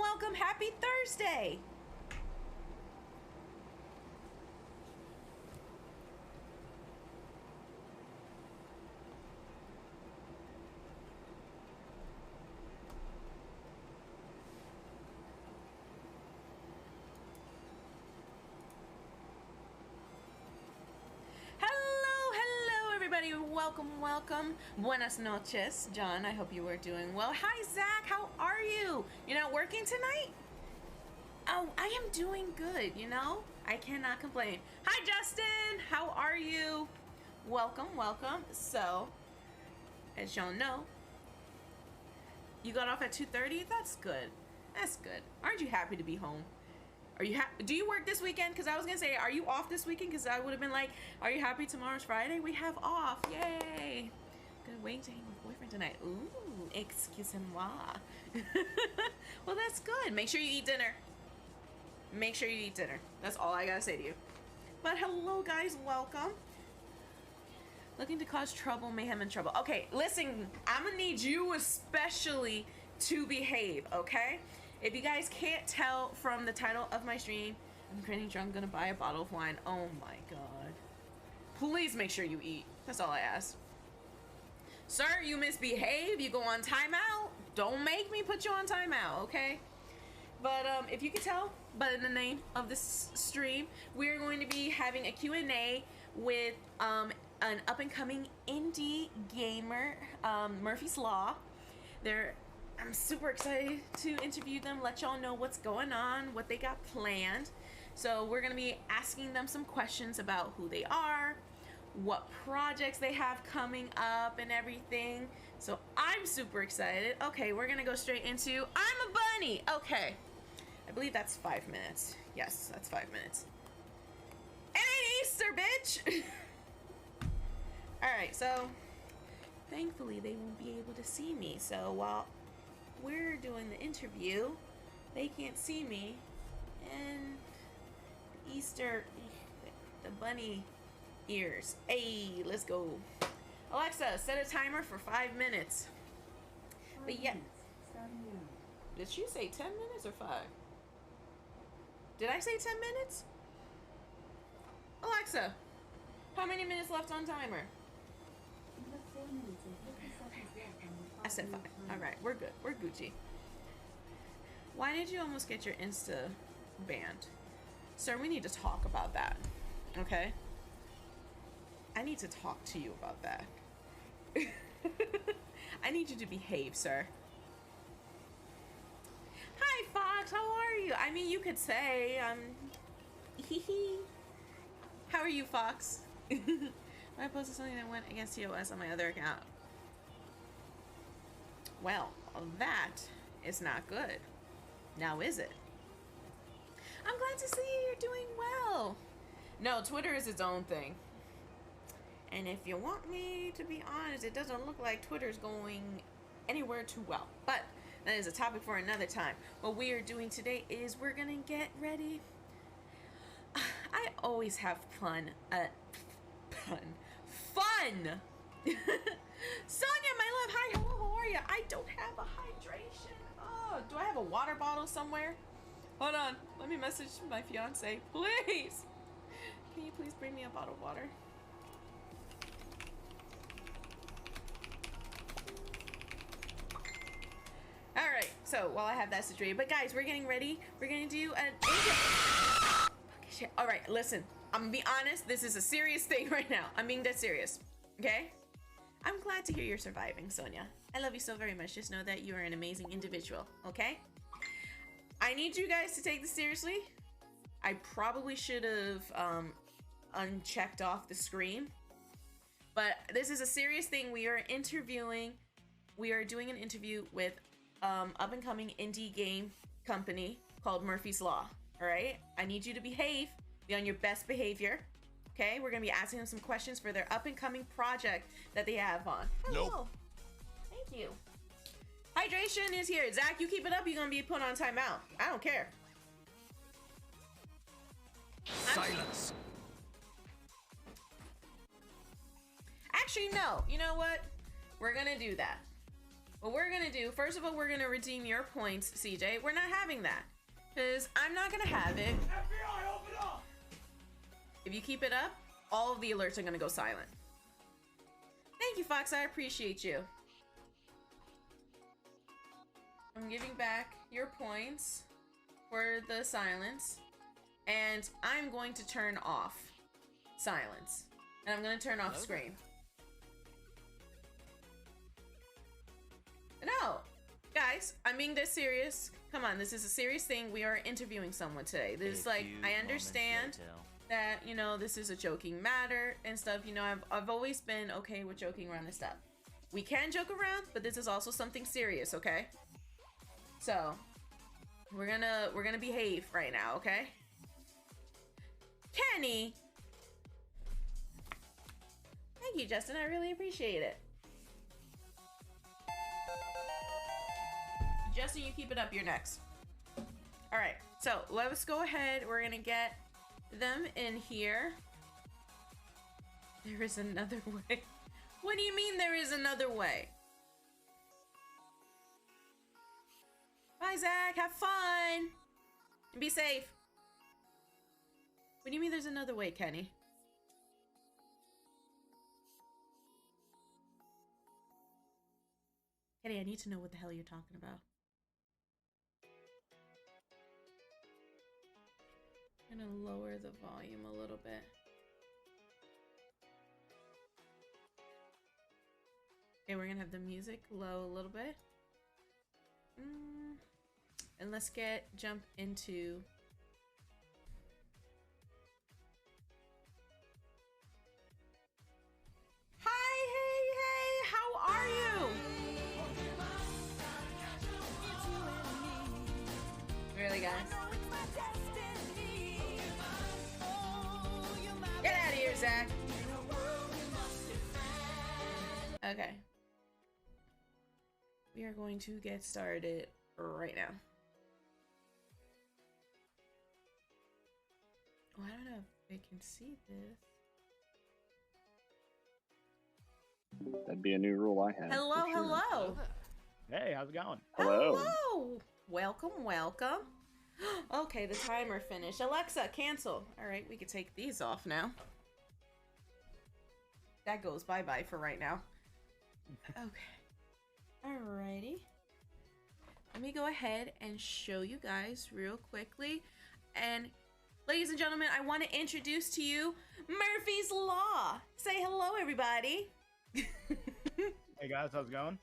welcome. Happy Thursday. Welcome. Buenas noches, John. I hope you are doing well. Hi, Zach. How are you? You're not working tonight? Oh, I am doing good, you know? I cannot complain. Hi, Justin. How are you? Welcome. So, as y'all know, you got off at 2:30? That's good. Aren't you happy to be home? Are you do you work this weekend? Because I was gonna say, are you off this weekend? Because I would have been like, are you happy tomorrow's Friday? We have off. Yay. Good, waiting to hang with boyfriend tonight. Ooh, excusez-moi. Well, that's good. Make sure you eat dinner. That's all I gotta say to you. But hello, guys. Welcome. Looking to cause trouble, mayhem, and trouble. Okay, listen. I'm gonna need you especially to behave, okay? If you guys can't tell from the title of my stream, I'm getting drunk, gonna buy a bottle of wine. Oh my god. Please make sure you eat. That's all I ask. Sir, you misbehave, you go on timeout. Don't make me put you on timeout, okay? But if you can tell by the name of this stream, we're going to be having a Q&A with an up-and-coming indie gamer, Murphy's Law. I'm super excited to interview them, let y'all know what's going on, what they got planned. So we're going to be asking them some questions about who they are, what projects they have coming up and everything. So I'm super excited. Okay, we're going to go straight into I'm a bunny. Okay. I believe that's 5 minutes. Yes, that's 5 minutes. It ain't Easter, bitch! Alright, so thankfully they won't be able to see me. So while we're doing the interview, they can't see me, and Easter, the bunny ears. Hey, let's go. Alexa, set a timer for 5 minutes. But yeah, did she say 10 minutes or 5? Did I say 10 minutes? Alexa, how many minutes left on timer? I said 5. Alright, we're good. We're Gucci. Why did you almost get your Insta banned? Sir, we need to talk about that. Okay? I need to talk to you about that. I need you to behave, sir. Hi, Fox. How are you? I mean, you could say, How are you, Fox? I posted something that went against TOS on my other account. Well, that is not good. Now is it? I'm glad to see you're doing well. No, Twitter is its own thing. And if you want me to be honest, it doesn't look like Twitter's going anywhere too well. But that is a topic for another time. What we are doing today is we're gonna get ready. I always have fun. Fun! Sonia, my love, hi, hello, how are you? I don't have a hydration. Oh, do I have a water bottle somewhere? Hold on, let me message my fiance, please. Can you please bring me a bottle of water? All right, so while I have that situated, but guys, we're getting ready. We're gonna do an all right, listen, I'm gonna be honest. This is a serious thing right now. I'm being dead serious, okay? I'm glad to hear you're surviving, Sonia. I love you so very much. Just know that you are an amazing individual, okay? I need you guys to take this seriously. I probably should have unchecked off the screen, but this is a serious thing. We are doing an interview with up-and-coming indie game company called Murphy's Law. All right, I need you to behave, be on your best behavior. Okay, we're gonna be asking them some questions for their up-and-coming project that they have on. Hello. Nope. Thank you. Hydration is here. Zach, you keep it up, you're gonna be put on timeout. I don't care. Silence. Actually, no. You know what? We're gonna do that. what we're gonna do, first of all, we're gonna redeem your points, CJ. We're not having that. Because I'm not gonna have it. FBI, open up! If you keep it up, all of the alerts are gonna go silent. Thank you, Fox. I appreciate you. I'm giving back your points for the silence. And I'm going to turn off silence. And I'm gonna turn off scream. No, guys, I'm being this serious. Come on, this is a serious thing. We are interviewing someone today. This is like, I understand that, you know, this is a joking matter and stuff. You know, I've always been okay with joking around this stuff. We can joke around, but this is also something serious, okay? So, we're gonna behave right now, okay? Kenny! Thank you, Justin. I really appreciate it. Justin, you keep it up. You're next. All right. So let's go ahead. We're going to get them in here. There is another way. What do you mean there is another way? Bye, Zach. Have fun. And be safe. What do you mean there's another way, Kenny? Kenny, I need to know what the hell you're talking about. I'm gonna lower the volume a little bit. Okay, we're gonna have the music low a little bit. And let's jump into hey, how are you? Really, guys? Get out of here, Zach. Okay. We are going to get started right now. Oh, I don't know if they can see this. That'd be a new rule I had. Hello, for sure. hello. Hey, how's it going? Hello. Hello. Welcome, welcome. Okay, the timer finished. Alexa, cancel. All right, we can take these off now. That goes bye-bye for right now. Okay. Alrighty. Let me go ahead and show you guys real quickly. And ladies and gentlemen, I want to introduce to you Murphy's Law. Say hello, everybody. Hey guys, how's it going?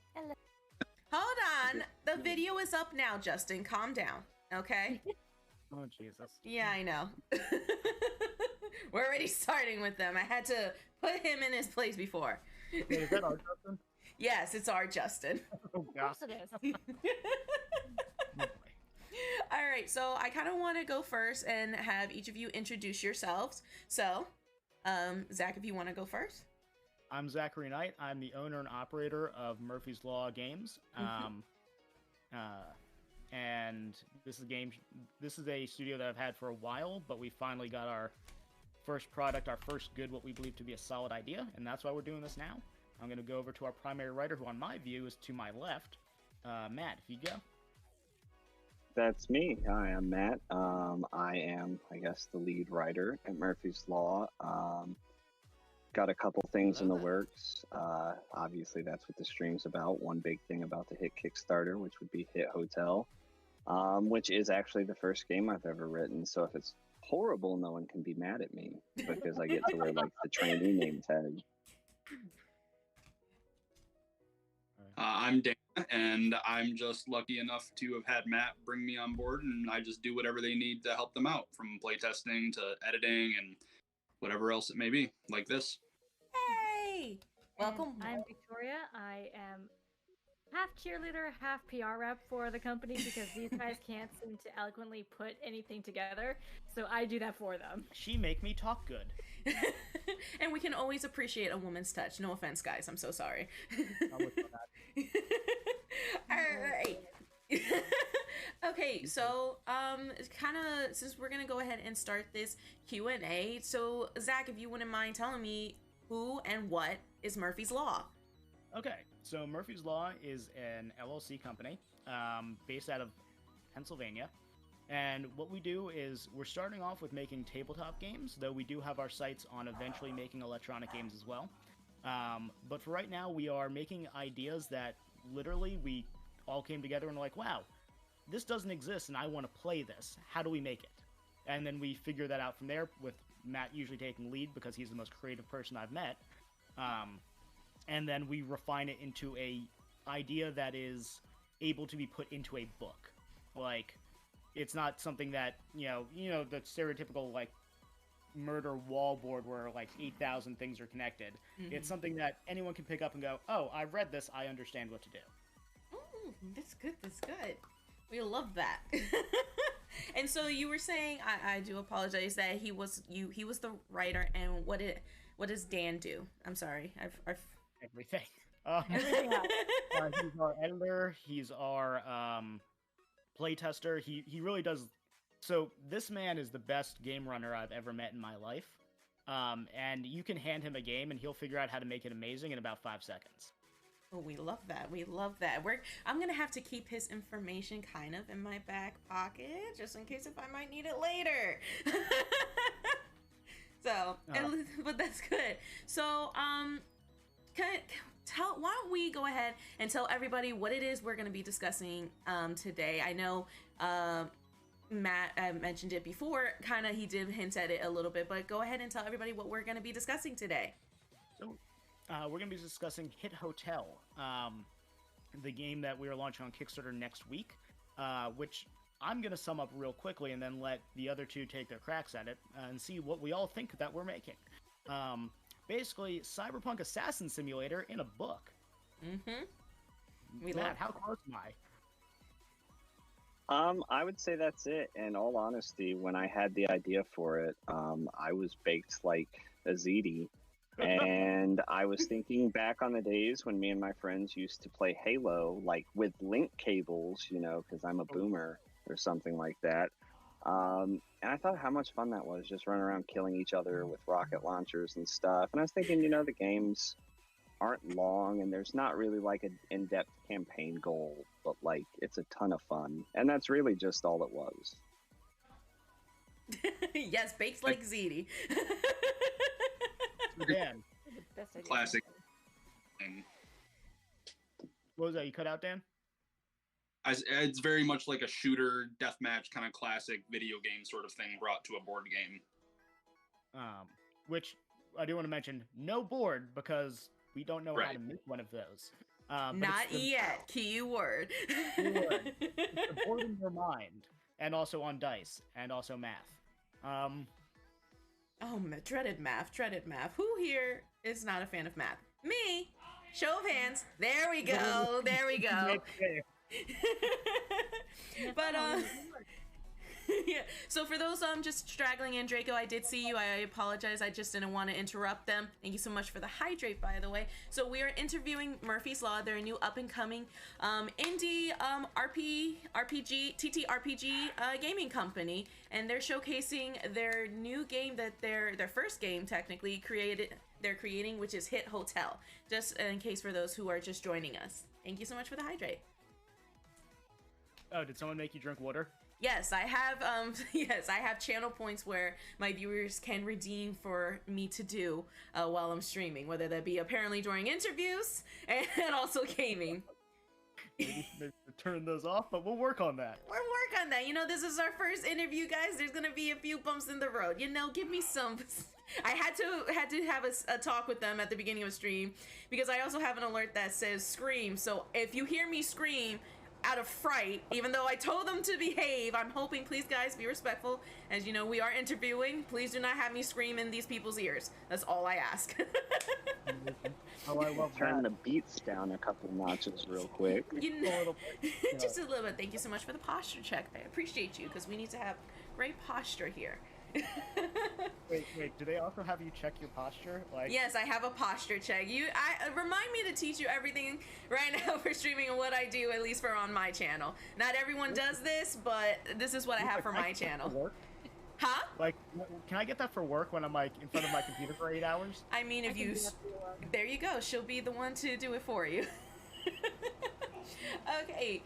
Hold on. The video is up now, Justin. Calm down. Okay? Oh, Jesus. Yeah, I know. We're already starting with them. I had to put him in his place before. Hey, is that our Justin? Yes, it's our Justin. Oh, gosh. Of course it is. All right, so I kind of want to go first and have each of you introduce yourselves. So, Zach, if you want to go first. I'm Zachary Knight. I'm the owner and operator of Murphy's Law Games. And this is a studio that I've had for a while, but we finally got our first product, our first good, what we believe to be a solid idea, and that's why we're doing this now. I'm going to go over to our primary writer, who on my view is to my left. Matt, if you go. That's me. Hi, I'm Matt. I am, I guess, the lead writer at Murphy's Law. Got a couple things in the works. Obviously, that's what the stream's about. One big thing about the hit Kickstarter, which would be Hit Hotel, which is actually the first game I've ever written. So if it's horrible, no one can be mad at me because I get to wear like the trainee name tag. I'm Dan, and I'm just lucky enough to have had Matt bring me on board, and I just do whatever they need to help them out, from playtesting to editing and whatever else it may be, like this. Hey! Welcome. And I'm Victoria. I am half cheerleader, half PR rep for the company because these guys can't seem to eloquently put anything together, so I do that for them. She make me talk good. And we can always appreciate a woman's touch. No offense, guys. I'm so sorry. All right. Okay, so kind of since we're gonna go ahead and start this Q&A, so Zach, if you wouldn't mind telling me who and what is Murphy's Law? Okay, so Murphy's Law is an LLC company based out of Pennsylvania. And what we do is we're starting off with making tabletop games, though we do have our sights on eventually making electronic games as well. But for right now, we are making ideas that literally we all came together and were like, wow, this doesn't exist and I want to play this. How do we make it? And then we figure that out from there, with Matt usually taking lead because he's the most creative person I've met. And then we refine it into a idea that is able to be put into a book. Like, it's not something that, you know, the stereotypical, like, murder wall board where, like, 8,000 things are connected. Mm-hmm. It's something that anyone can pick up and go, oh, I've read this, I understand what to do. Oh, that's good, that's good. We love that. And so you were saying, I do apologize, that he was the writer, and what does Dan do? I'm sorry, I've everything. Everything else. He's our editor. He's our playtester. He really does. So this man is the best game runner I've ever met in my life. And you can hand him a game, and he'll figure out how to make it amazing in about 5 seconds. Oh, we love that. We love that. I'm going to have to keep his information kind of in my back pocket, just in case if I might need it later. So, but that's good. So, why don't we go ahead and tell everybody what it is we're going to be discussing today. I know Matt mentioned it before, kind of he did hint at it a little bit, but go ahead and tell everybody what we're going to be discussing today. So, we're going to be discussing Hit Hotel, the game that we are launching on Kickstarter next week, which I'm going to sum up real quickly and then let the other two take their cracks at it and see what we all think that we're making. Basically, Cyberpunk Assassin Simulator in a book. Mm-hmm. Matt, how close am I? I would say that's it. In all honesty, when I had the idea for it, I was baked like a ziti. And I was thinking back on the days when me and my friends used to play Halo, like with link cables, you know, because I'm a boomer or something like that. And I thought how much fun that was, just running around killing each other with rocket launchers and stuff. And I was thinking, you know, the games aren't long and there's not really like an in-depth campaign goal, but like it's a ton of fun. And that's really just all it was. Yes, baked like ziti. Dan. Classic. What was that? You cut out, Dan? It's very much like a shooter deathmatch kind of classic video game sort of thing brought to a board game. Which I do want to mention, no board, because we don't know how to make one of those. Not yet. Keyword. Board. It's a board in your mind, and also on dice, and also math. Oh, dreaded math. Who here is not a fan of math? Me. Show of hands. There we go. But yeah. So for those just straggling in, Draco, I did see you. I apologize. I just didn't want to interrupt them. Thank you so much for the hydrate, by the way. So we are interviewing Murphy's Law. They're a new up-and-coming indie RPG TTRPG gaming company, and they're showcasing their new game that their first game technically they're creating, which is Hit Hotel. Just in case for those who are just joining us. Thank you so much for the hydrate. Oh, did someone make you drink water? Yes, I have. Yes, I have channel points where my viewers can redeem for me to do while I'm streaming, whether that be apparently during interviews and also gaming. Maybe turn those off, but we'll work on that. We'll work on that. You know, this is our first interview, guys. There's gonna be a few bumps in the road. You know, give me some. I had to have a talk with them at the beginning of a stream because I also have an alert that says scream. So if you hear me scream out of fright, even though I told them to behave, I'm hoping, please guys, be respectful. As you know, we are interviewing. Please do not have me scream in these people's ears. That's all I ask. Oh, I love Turn that. the beats down a couple notches real quick. You know, just a little bit. Thank you so much for the posture check. I appreciate you because we need to have great posture here. Wait, do they also have you check your posture? Like, yes, I have a posture check. I remind me to teach you everything right now for streaming and what I do, at least for on my channel. Not everyone does this, but this is what I have for my channel. Huh? Like, can I get that for work when I'm like in front of my computer for 8 hours? I mean, if I you, can do that for you, there you go. She'll be the one to do it for you. Okay.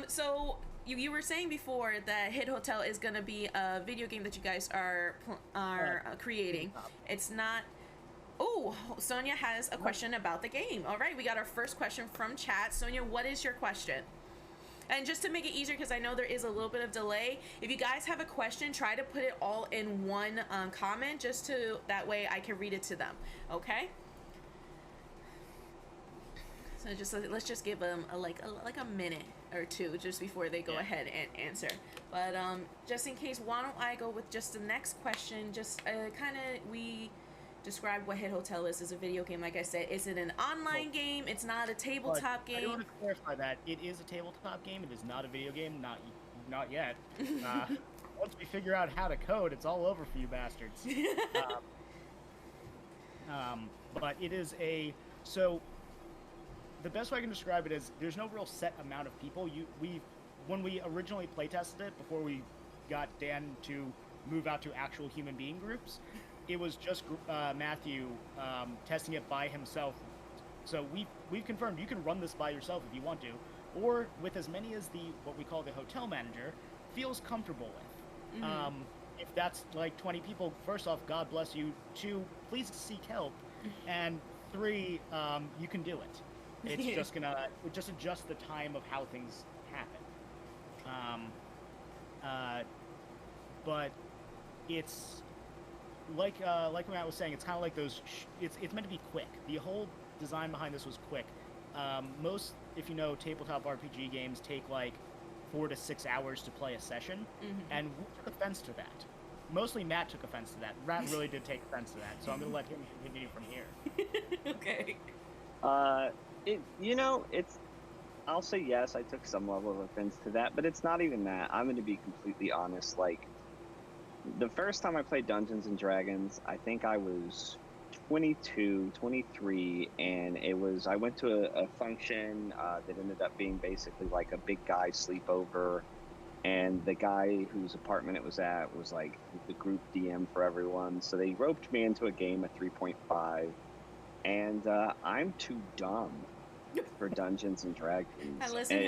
So you were saying before that Hit Hotel is gonna be a video game that you guys are creating. It's not. Oh, Sonia has a question about the game. All right, we got our first question from chat. Sonia, what is your question? And just to make it easier, because I know there is a little bit of delay, if you guys have a question, try to put it all in one comment, just to that way I can read it to them. Okay. So let's just give them a minute or two just before they go ahead and answer. But just in case, why don't I go with just the next question? Just kind of we described what Hit Hotel is a video game. Like I said, is it an online game? It's not a tabletop game. I want to clarify that it is a tabletop game. It is not a video game. Not yet. Once we figure out how to code, it's all over for you bastards. But it is the best way I can describe it is there's no real set amount of people. When we originally playtested it before we got Dan to move out to actual human being groups, it was just Matthew testing it by himself. So we've confirmed you can run this by yourself if you want to, or with as many as what we call the hotel manager feels comfortable with. Mm-hmm. If that's like 20 people, first off, God bless you. 2, please seek help, and 3, you can do it. It's just gonna adjust the time of how things happen. But it's like Matt was saying, it's kind of like those. It's meant to be quick. The whole design behind this was quick. Most, if you know, tabletop RPG games take like 4 to 6 hours to play a session, and we took offense to that. Mostly Matt took offense to that. Matt really did take offense to that, so I'm gonna let him continue from here. Okay. I'll say yes, I took some level of offense to that, but it's not even that. I'm going to be completely honest. Like, the first time I played Dungeons and Dragons, I think I was 22, 23, and I went to a function that ended up being basically like a big guy sleepover, and the guy whose apartment it was at was like the group DM for everyone, so they roped me into a game of 3.5, and I'm too dumb for Dungeons and Dragons. Listen.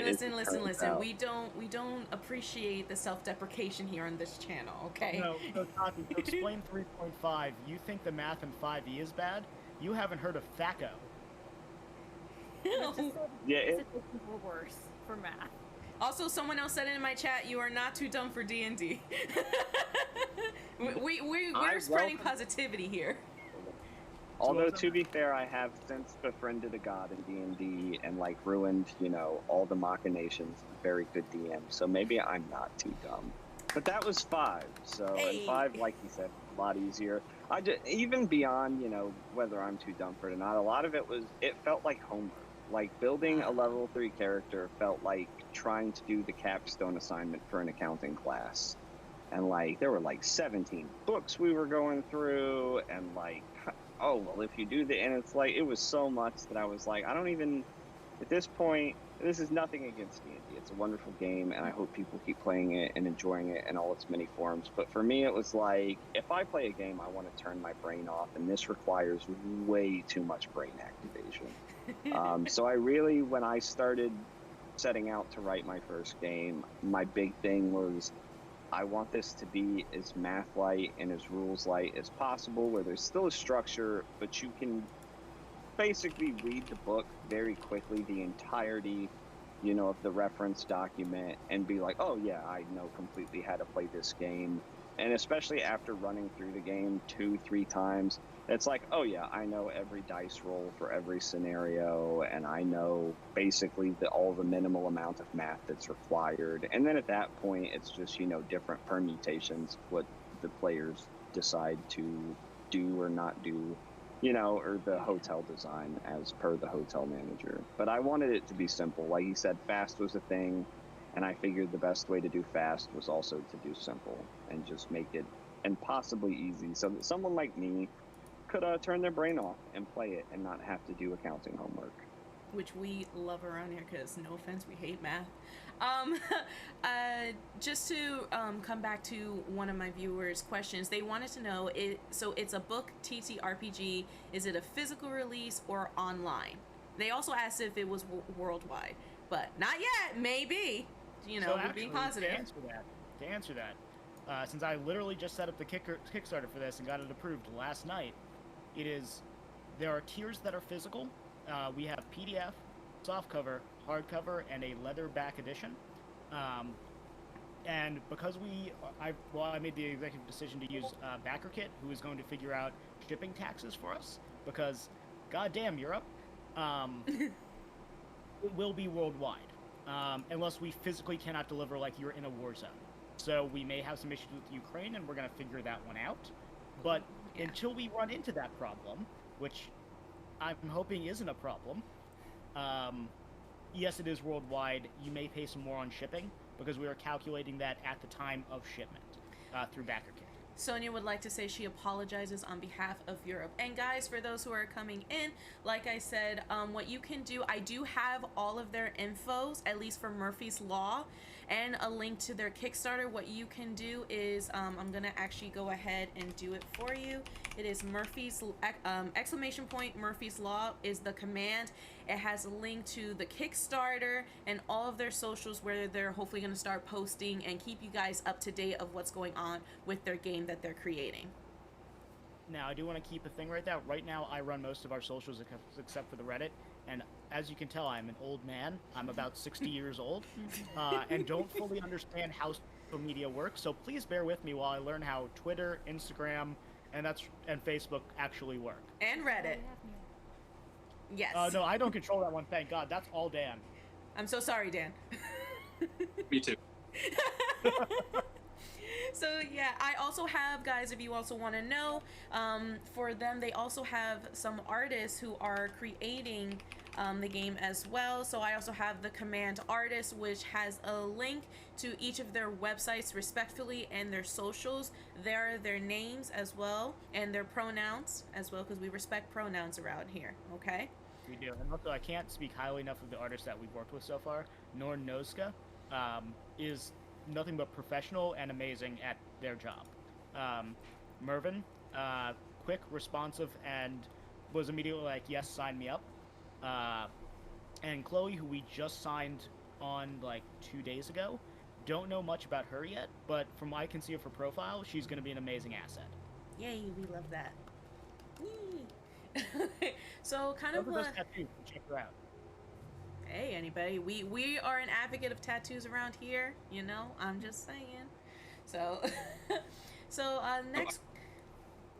We don't appreciate the self-deprecation here on this channel, okay? No, Tati, to explain 3.5, you think the math in 5e is bad? You haven't heard of THACO. It's worse for math. Also, someone else said in my chat, you are not too dumb for D&D. We're spreading positivity here. Although, to be fair, I have since befriended a god in D&D and, like, ruined, all the machinations of a very good DM, so maybe I'm not too dumb. But that was 5, so, and 5, like you said, a lot easier. Even beyond, whether I'm too dumb for it or not, a lot of it felt like homework. Like, building a level 3 character felt like trying to do the capstone assignment for an accounting class. And, like, there were, like, 17 books we were going through, and, like, oh, well, if you do and it's like, it was so much that I was like, I don't even, at this point, this is nothing against D&D. It's a wonderful game, and I hope people keep playing it and enjoying it in all its many forms. But for me, it was like, if I play a game, I want to turn my brain off, and this requires way too much brain activation. So I really, when I started setting out to write my first game, my big thing was, I want this to be as math light and as rules light as possible, where there's still a structure, but you can basically read the book very quickly, the entirety, of the reference document, and be like, oh yeah, I know completely how to play this game. And especially after running through the game 2-3 times, it's like, oh yeah, I know every dice roll for every scenario, and I know basically all the minimal amount of math that's required. And then at that point, it's just, different permutations, what the players decide to do or not do, or the hotel design as per the hotel manager. But I wanted it to be simple. Like you said, fast was a thing, and I figured the best way to do fast was also to do simple and just make it impossibly easy so that someone like me could turn their brain off and play it and not have to do accounting homework. which we love around here because, no offense, we hate math. Just to come back to one of my viewers' questions, they wanted to know, so it's a book TTRPG, is it a physical release or online? They also asked if it was worldwide, but not yet, maybe, you know, So we're being positive. To answer that, since I literally just set up the Kickstarter for this and got it approved last night, there are tiers that are physical. We have PDF, softcover, hardcover, and a leatherback edition. And because I made the executive decision to use BackerKit, who is going to figure out shipping taxes for us, because goddamn Europe, it will be worldwide, unless we physically cannot deliver like you're in a war zone. So we may have some issues with Ukraine, and we're going to figure that one out. But until we run into that problem, which I'm hoping isn't a problem, yes, it is worldwide. You may pay some more on shipping, because we are calculating that at the time of shipment through BackerKit. Sonia would like to say she apologizes on behalf of Europe. And guys, for those who are coming in, like I said, what you can do, I do have all of their infos, at least for Murphy's Law, and a link to their Kickstarter. What you can do is, I'm gonna actually go ahead and do it for you. It is Murphy's, Murphy's Law is the command. It has a link to the Kickstarter and all of their socials, where they're hopefully gonna start posting and keep you guys up to date of what's going on with their game that they're creating. Now, I do want to keep a thing right there. Right now, I run most of our socials except for the Reddit, and as you can tell, I'm an old man. I'm about 60 years old, and don't fully understand how social media works, so please bear with me while I learn how Twitter, Instagram, and Facebook actually work. And Reddit. Yes. No, I don't control that one, thank God. That's all Dan. I'm so sorry, Dan. Me too. So yeah, I also have, guys, if you also want to know, for them, they also have some artists who are creating the game as well. So I also have the command artists, which has a link to each of their websites respectively, and their socials. There are their names as well, and their pronouns as well, because we respect pronouns around here. Okay. We do. And also, I can't speak highly enough of the artists that we've worked with so far. Nornoska is nothing but professional and amazing at their job. Mervin, quick, responsive, and was immediately like, yes, sign me up. And Chloe, who we just signed on like 2 days ago, don't know much about her yet, but from what I can see of her profile, she's going to be an amazing asset. Yay, we love that. Yay. So kind of what... Check her out. Hey, anybody, we are an advocate of tattoos around here, you know, I'm just saying. So next.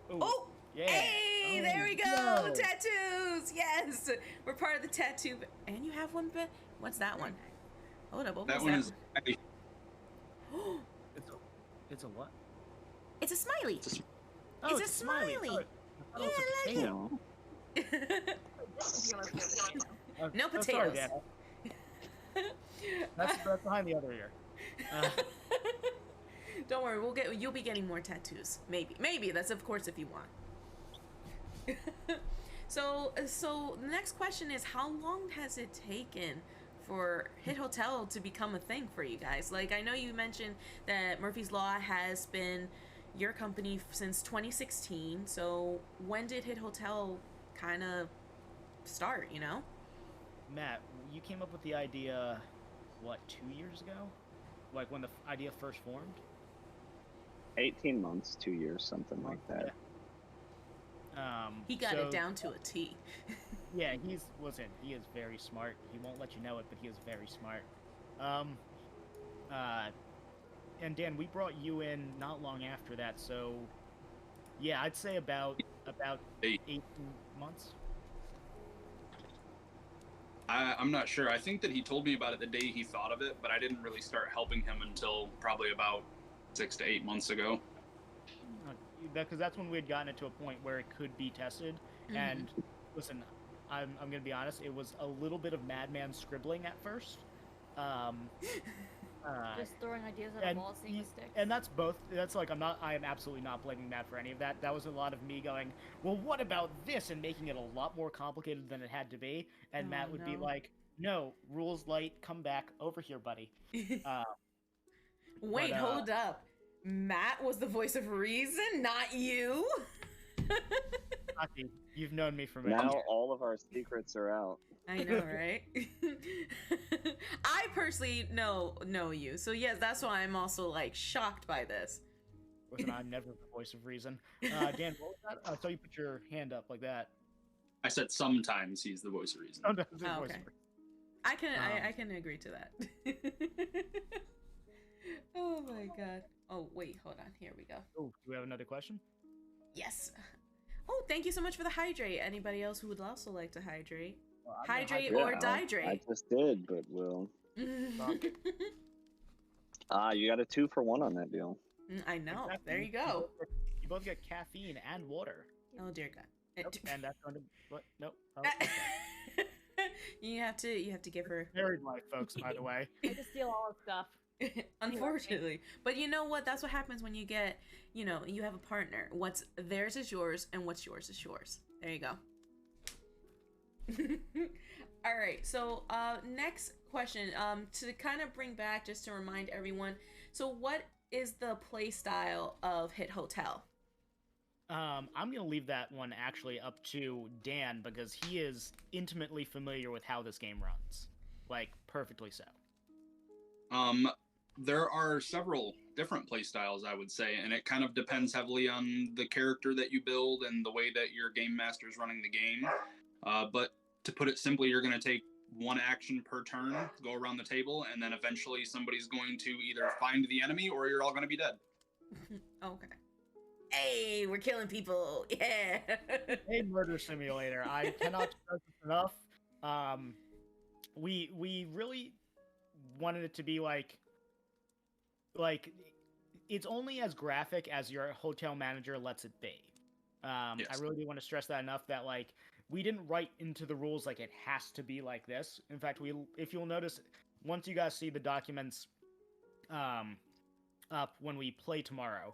Oh, yeah. Hey, there we go. No. Tattoos. Yes, we're part of the tattoo. And you have one bit. What's that one? Hold up. That one is. It's a what? It's a smiley. It's a smiley. Oh, yeah, no potatoes. Sorry, Dad. That's behind the other ear. Don't worry, you'll be getting more tattoos. Maybe that's of course if you want. So the next question is, how long has it taken for Hit Hotel to become a thing for you guys? Like, I know you mentioned that Murphy's Law has been your company since 2016. So when did Hit Hotel kind of start, you know? Matt, you came up with the idea, what, 2 years ago? Like when the idea first formed? 18 months, 2 years, something like that. Yeah. He got it down to a T. Yeah, he is very smart. He won't let you know it, but he is very smart. And Dan, we brought you in not long after that, so yeah, I'd say about 18 months. I'm not sure. I think that he told me about it the day he thought of it, but I didn't really start helping him until probably about 6 to 8 months ago. Because that's when we had gotten it to a point where it could be tested. Mm-hmm. And listen, I'm going to be honest, it was a little bit of madman scribbling at first. Just throwing ideas at a and wall, seeing what sticks. and that's both. That's like I am absolutely not blaming Matt for any of that. That was a lot of me going, well, what about this, and making it a lot more complicated than it had to be. And Oh, Matt would be no. like, no, rules light, come back over here, buddy. Wait, hold up. Matt was the voice of reason, not you. Aki, you've known me for many Now years. all of our secrets are out. I know, right? I personally know you, so yes, that's why I'm also like shocked by this. Listen, I'm never the voice of reason. Dan, what was that? I saw you put your hand up like that. I said sometimes he's the voice of reason. Sometimes the Oh, voice okay. of reason. I can agree to that. Oh my god. Oh wait, hold on. Here we go. Oh, do we have another question? Yes. Oh, thank you so much for the hydrate. Anybody else who would also like to hydrate? Well, I'm gonna Hydrate Yeah, or I dihydrate? just did, but we'll. You got a 2-for-1 on that deal. I know. Exactly. There you go. You both get caffeine and water. Oh dear God. Nope, and that's going to what? Nope. Oh, okay. You have to give her. Married life, folks. By the way. I just steal all his stuff. Unfortunately, but you know what? That's what happens when you get, you have a partner. What's theirs is yours, and what's yours is yours. There you go. All right. So, next question. To kind of bring back, just to remind everyone. So, what is the play style of Hit Hotel? I'm gonna leave that one actually up to Dan because he is intimately familiar with how this game runs, like perfectly so. There are several different play styles, I would say, and it kind of depends heavily on the character that you build and the way that your game master is running the game. But to put it simply, you're going to take one action per turn, go around the table, and then eventually somebody's going to either find the enemy or you're all going to be dead. Okay. Hey, we're killing people. Yeah. A murder simulator. I cannot stress this enough. We really wanted it to be like it's only as graphic as your hotel manager lets it be. Yes. I really do want to stress that enough that like we didn't write into the rules like it has to be like this. In fact, if you'll notice, once you guys see the documents up when we play tomorrow,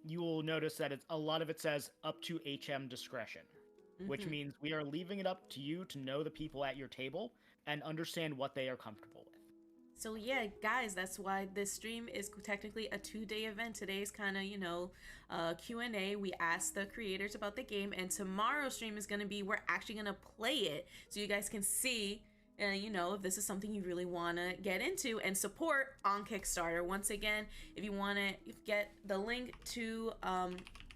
you will notice that a lot of it says up to HM discretion, which means we are leaving it up to you to know the people at your table and understand what they are comfortable with. So yeah, guys, that's why this stream is technically a 2-day event. Today's kind of, Q&A. We asked the creators about the game, and tomorrow's stream is going to be, we're actually going to play it so you guys can see, if this is something you really want to get into and support on Kickstarter. Once again, if you want to get the link to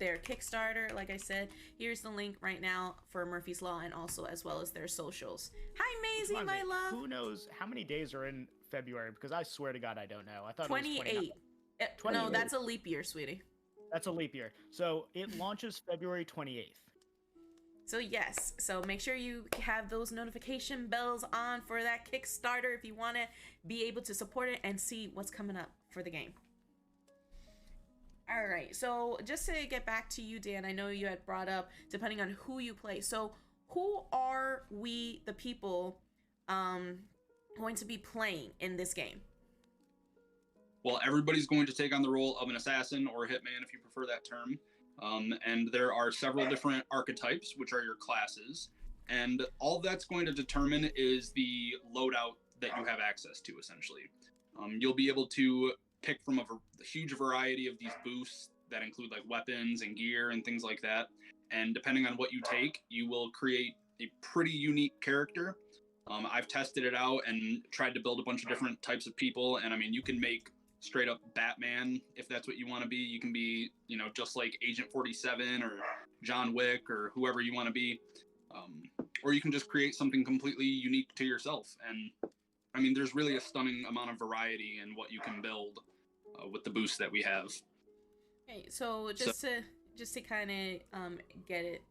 their Kickstarter, like I said, here's the link right now for Murphy's Law and also as well as their socials. Hi, Maisie, my love. Who knows how many days are in February? Because I swear to God, I don't know. I thought 28. It was 29. No, that's a leap year, sweetie. That's a leap year. So it launches February 28th. So yes, so make sure you have those notification bells on for that Kickstarter if you want to be able to support it and see what's coming up for the game. All right, so just to get back to you, Dan, I know you had brought up depending on who you play. So who are we, the people, going to be playing in this game? Well, everybody's going to take on the role of an assassin or a hitman, if you prefer that term. And there are several different archetypes, which are your classes. And all that's going to determine is the loadout that you have access to, essentially. You'll be able to pick from a huge variety of these boosts that include like weapons and gear and things like that. And depending on what you take, you will create a pretty unique character. I've tested it out and tried to build a bunch of different types of people. And I mean, you can make straight up Batman if that's what you want to be. You can be, just like Agent 47 or John Wick or whoever you want to be. Or you can just create something completely unique to yourself. And I mean, there's really a stunning amount of variety in what you can build with the boosts that we have. Okay, so just to kind of get it.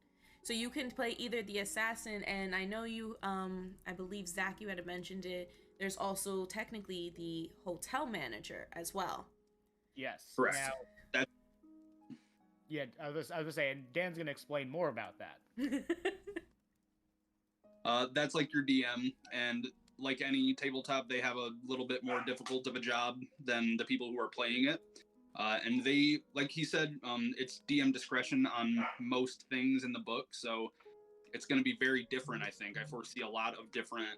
So you can play either the assassin, and I know you, I believe Zach, you had mentioned it. There's also technically the hotel manager as well. Yes. Correct. Now, yeah, I was saying Dan's gonna explain more about that. That's like your DM, and like any tabletop, they have a little bit more difficult of a job than the people who are playing it. And they, like he said, it's DM discretion on most things in the book, so it's going to be very different, I think. I foresee a lot of different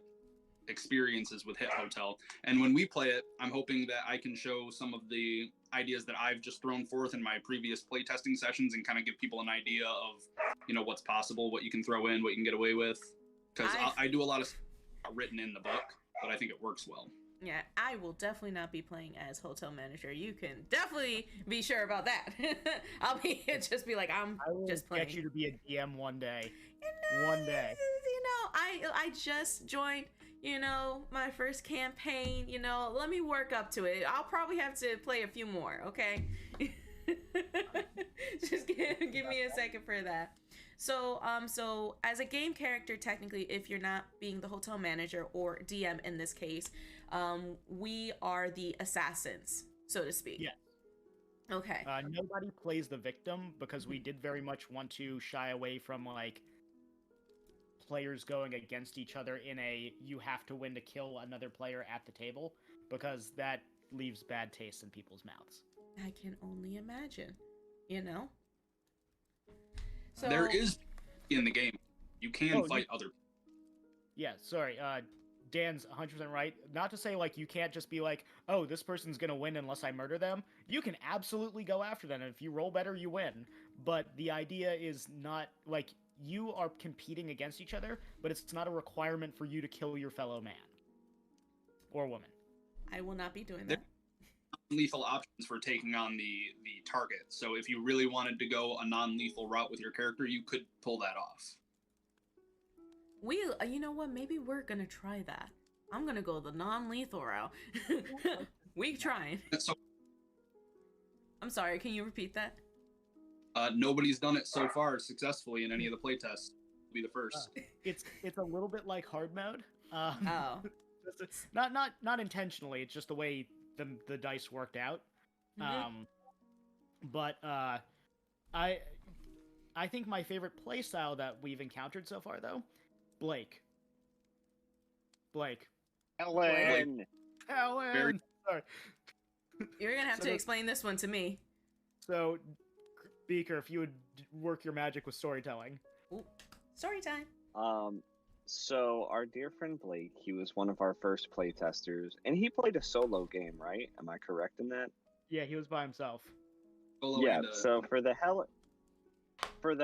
experiences with Hit Hotel. And when we play it, I'm hoping that I can show some of the ideas that I've just thrown forth in my previous playtesting sessions and kind of give people an idea of, you know, what's possible, what you can throw in, what you can get away with. Because I do a lot of stuff written in the book, but I think it works well. Yeah, I will definitely not be playing as hotel manager. You can definitely be sure about that. I'll be just be like, I'm just playing. Get you to be a DM one day. One day. You know, I just joined, you know, my first campaign. You know, let me work up to it. I'll probably have to play a few more. Okay. Just give me a second for that. So, so as a game character, technically, if you're not being the hotel manager or DM in this case, we are the assassins, so to speak. Yeah. Okay. Nobody plays the victim because we did very much want to shy away from, like, players going against each other in a you have to win to kill another player at the table, because that leaves bad taste in people's mouths. I can only imagine, you know? So, there is in the game. You can fight other people. Yeah, sorry. Dan's 100% right. Not to say, like, you can't just be like, oh, this person's gonna win unless I murder them. You can absolutely go after them, and if you roll better, you win. But the idea is not, like, you are competing against each other, but it's not a requirement for you to kill your fellow man. Or woman. I will not be doing that. Lethal options for taking on the target. So if you really wanted to go a non-lethal route with your character, you could pull that off. You know what? Maybe we're gonna try that. I'm gonna go the non-lethal route. We trying. So, I'm sorry. Can you repeat that? Nobody's done it so far successfully in any of the playtests. Will be the first. It's a little bit like hard mode. Oh. Not intentionally. It's just the way the dice worked out. Mm-hmm. But I think my favorite playstyle that we've encountered so far, though, Blake. Helen. Sorry. You're gonna have to explain this one to me. So, Beaker, if you would work your magic with storytelling. Ooh. Story time. So our dear friend Blake, he was one of our first playtesters, and he played a solo game, right? Am I correct in that? Yeah, he was by himself. Yeah. So for the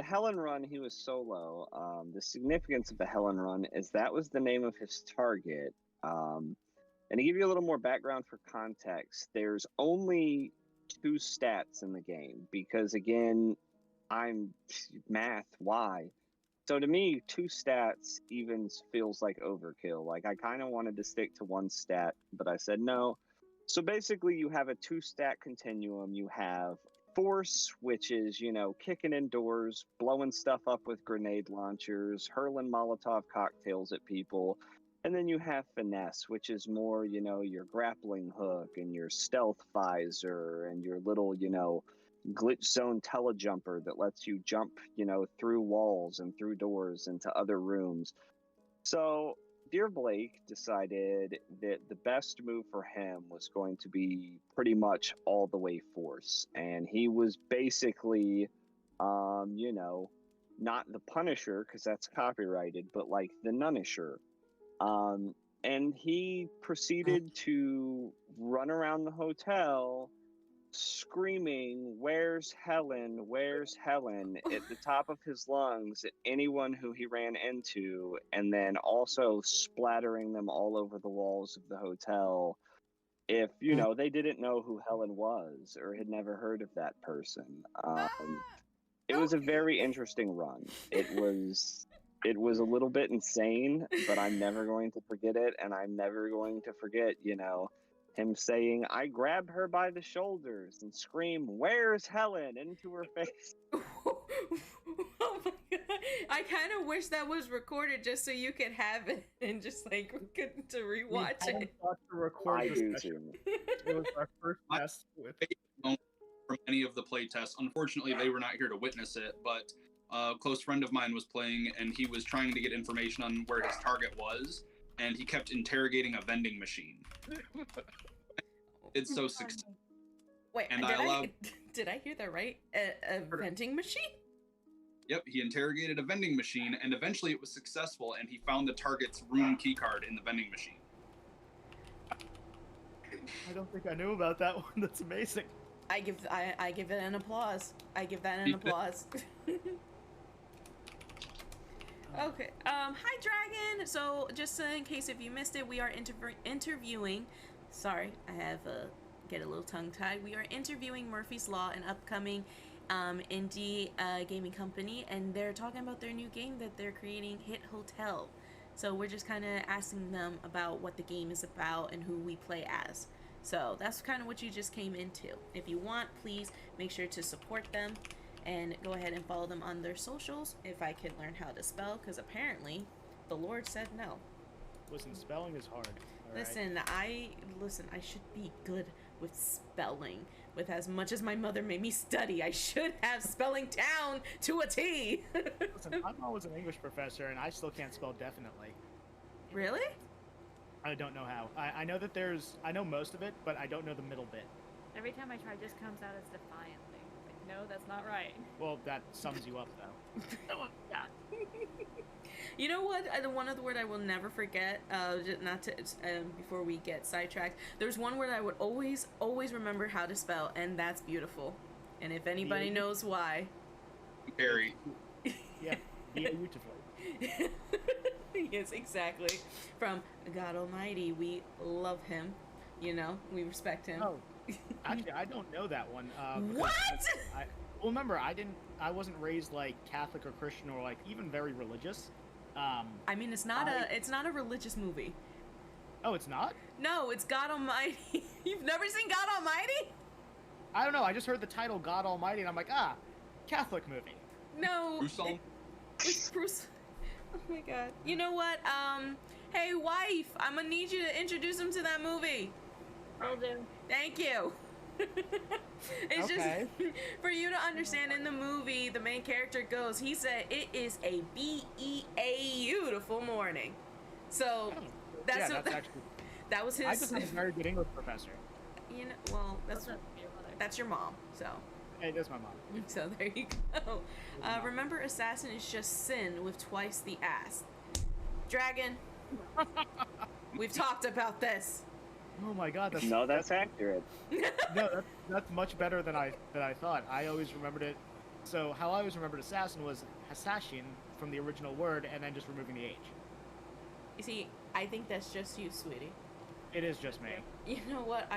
Helen run, he was solo. The significance of the Helen run is that was the name of his target. And to give you a little more background for context, there's only 2 stats in the game because, again, I'm math. Why? So to me, 2 stats even feels like overkill. Like, I kind of wanted to stick to 1 stat, but I said no. So basically, you have a 2-stat continuum. You have force, which is, you know, kicking in doors, blowing stuff up with grenade launchers, hurling Molotov cocktails at people. And then you have finesse, which is more, you know, your grappling hook and your stealth visor and your little, you know, glitch zone telejumper that lets you jump, you know, through walls and through doors into other rooms. So dear Blake decided that the best move for him was going to be pretty much all the way force. And he was basically, you know, not the Punisher, because that's copyrighted, but like the Nunisher. And he proceeded to run around the hotel screaming, "Where's Helen? Where's Helen?" at the top of his lungs at anyone who he ran into, and then also splattering them all over the walls of the hotel if, you know, they didn't know who Helen was or had never heard of that person. It was a very interesting run. It was a little bit insane, but I'm never going to forget it, and I'm never going to forget, you know, him saying, "I grabbed her by the shoulders and screamed, 'Where's Helen?' into her face." Oh my god! I kind of wish that was recorded just so you could have it and just like to rewatch it. To record I this do session. too. It was our first test with. From any of the play tests, unfortunately, they were not here to witness it. But a close friend of mine was playing, and he was trying to get information on where his target was. and he kept interrogating a vending machine. It's so successful. Wait, And did I hear that right? A vending machine? Yep, he interrogated a vending machine, and eventually it was successful, and he found the target's room keycard in the vending machine. I don't think I knew about that one. That's amazing. I give it an applause. I give that an applause. Okay. Hi, Dragon. So, just in case if you missed it, we are interviewing. Sorry, I have get a little tongue-tied. We are interviewing Murphy's Law, an upcoming indie gaming company, and they're talking about their new game that they're creating, Hit Hotel. So we're just kind of asking them about what the game is about and who we play as. So that's kind of what you just came into. If you want, please make sure to support them and go ahead and follow them on their socials. If I could learn how to spell, because apparently the Lord said no. Listen, spelling is hard. Listen, I should be good with spelling. With as much as my mother made me study, I should have spelling down to a T. Listen, I'm always an English professor, and I still can't spell definitely. Really? I don't know how. I know that I know most of it, but I don't know the middle bit. Every time I try, it just comes out as defiantly. Like, no, that's not right. Well, that sums you up, though. Yeah. You know what? The one other word I will never forget, not to, before we get sidetracked, there's one word I would always remember how to spell, and that's beautiful. And if anybody knows why. Barry. Yeah, beautiful. Yes, exactly. From God Almighty, we love him. You know, we respect him. Oh, actually, I don't know that one. What? Well, remember, I wasn't raised like Catholic or Christian or like even very religious. I mean, it's not a religious movie. Oh, it's not? No, it's God Almighty. You've never seen God Almighty? I don't know. I just heard the title God Almighty, and I'm like, Catholic movie. No. It's Bruce. Oh my God. You know what? Hey, wife, I'm gonna need you to introduce him to that movie. Will do. Thank you. It's okay. Just for you to understand. In the movie, the main character goes, he said it is a beautiful morning. So that's actually, that was his. I just have a very good English professor. You know, well, that's your mom. So hey, that's my mom. So there you go. Remember, assassin is just sin with twice the ass. Dragon. We've talked about this. Oh my God, that's accurate. No, that's much better than I thought. I always remembered it. So how I always remembered assassin was assassin from the original word, and then just removing the H. You see, I think that's just you, sweetie. It is just me. You know what?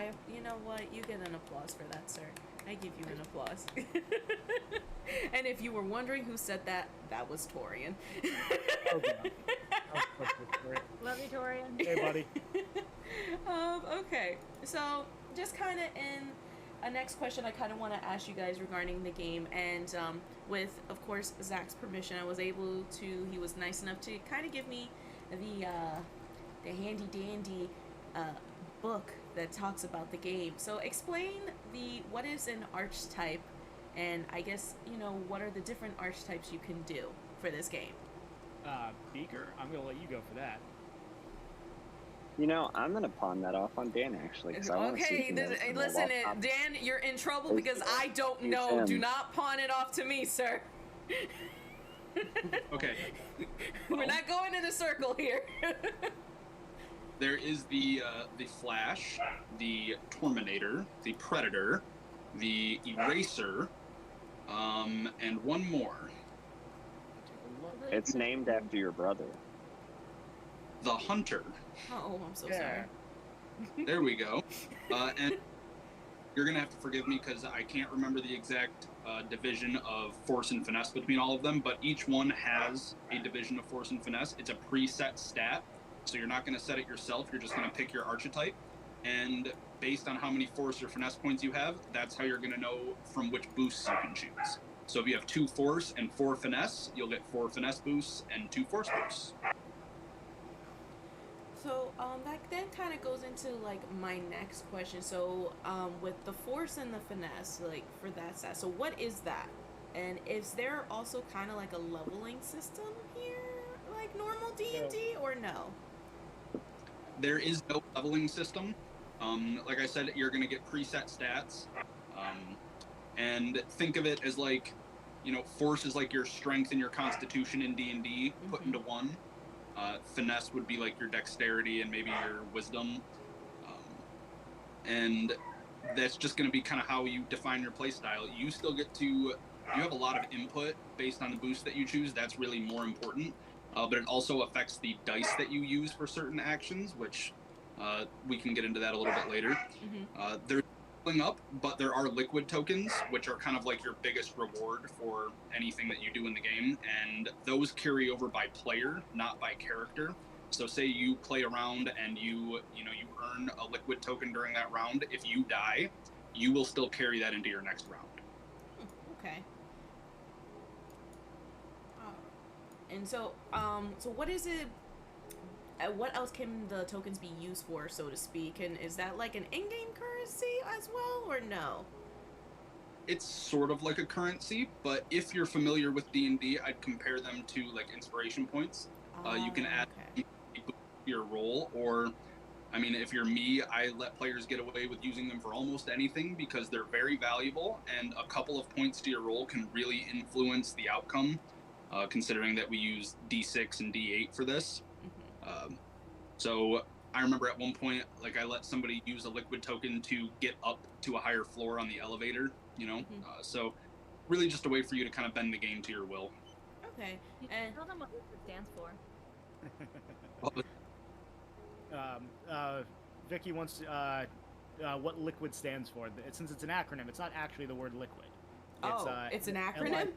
You get an applause for that, sir. I give you an applause. And if you were wondering who said that, that was Torian. Okay. Love you, Torian. Hey, buddy. Okay, so just kind of in a next question I kind of want to ask you guys regarding the game, and with, of course, Zach's permission, I was able to, he was nice enough to kind of give me the handy-dandy book that talks about the game. So explain what is an archetype, and I guess, what are the different archetypes you can do for this game? Beaker, I'm going to let you go for that. I'm going to pawn that off on Dan, actually. Okay, listen, Dan, you're in trouble because I don't know. Do not pawn it off to me, sir. Okay. We're not going in a circle here. There is the Flash, the Torminator, the Predator, the Eraser, and one more. It's named after your brother. The Hunter. Oh, I'm so sorry. There we go. And you're going to have to forgive me because I can't remember the exact division of force and finesse between all of them, but each one has a division of force and finesse. It's a preset stat, so you're not going to set it yourself. You're just going to pick your archetype, and based on how many force or finesse points you have, that's how you're going to know from which boosts you can choose. So if you have 2 force and 4 finesse, you'll get 4 finesse boosts and 2 force boosts. So that then kind of goes into like my next question. So with the force and the finesse, like for that stat, so what is that? And is there also kind of like a leveling system here, like normal D&D, or no? there is no leveling system. Like I said, you're going to get preset stats. And think of it as like, force is like your strength and your constitution in D&D put into one. Finesse would be like your dexterity and maybe your wisdom. And that's just going to be kind of how you define your playstyle. You still get to, you have a lot of input based on the boost that you choose. That's really more important. But it also affects the dice that you use for certain actions, which we can get into that a little bit later. They're filling up, but there are liquid tokens, which are kind of like your biggest reward for anything that you do in the game. And those carry over by player, not by character. So say you play around and you earn a liquid token during that round. If you die, you will still carry that into your next round. Okay. And so, so what is it? What else can the tokens be used for, so to speak? And is that like an in-game currency as well, or no? It's sort of like a currency, but if you're familiar with D&D, I'd compare them to like inspiration points. You can add your roll, or I mean, if you're me, I let players get away with using them for almost anything because they're very valuable, and a couple of points to your roll can really influence the outcome, considering that we use D6 and D8 for this. So I remember at one point, like I let somebody use a liquid token to get up to a higher floor on the elevator, so really just a way for you to kind of bend the game to your will. Okay. You And tell them what liquid stands for. Vicky wants what liquid stands for. Since it's an acronym, it's not actually the word liquid. It's an acronym?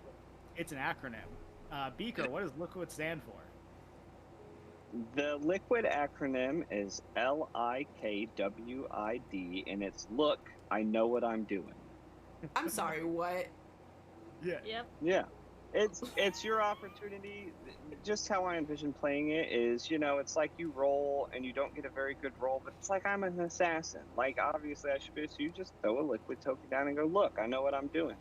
It's an acronym. Beaker, what does liquid stand for? The liquid acronym is LIKWID, and it's look, I know what I'm doing. I'm sorry, what? Yeah. Yep. Yeah. It's your opportunity. Just how I envision playing it is, it's like you roll and you don't get a very good roll, but it's like I'm an assassin. Like, obviously I should be, so you just throw a liquid token down and go, look, I know what I'm doing.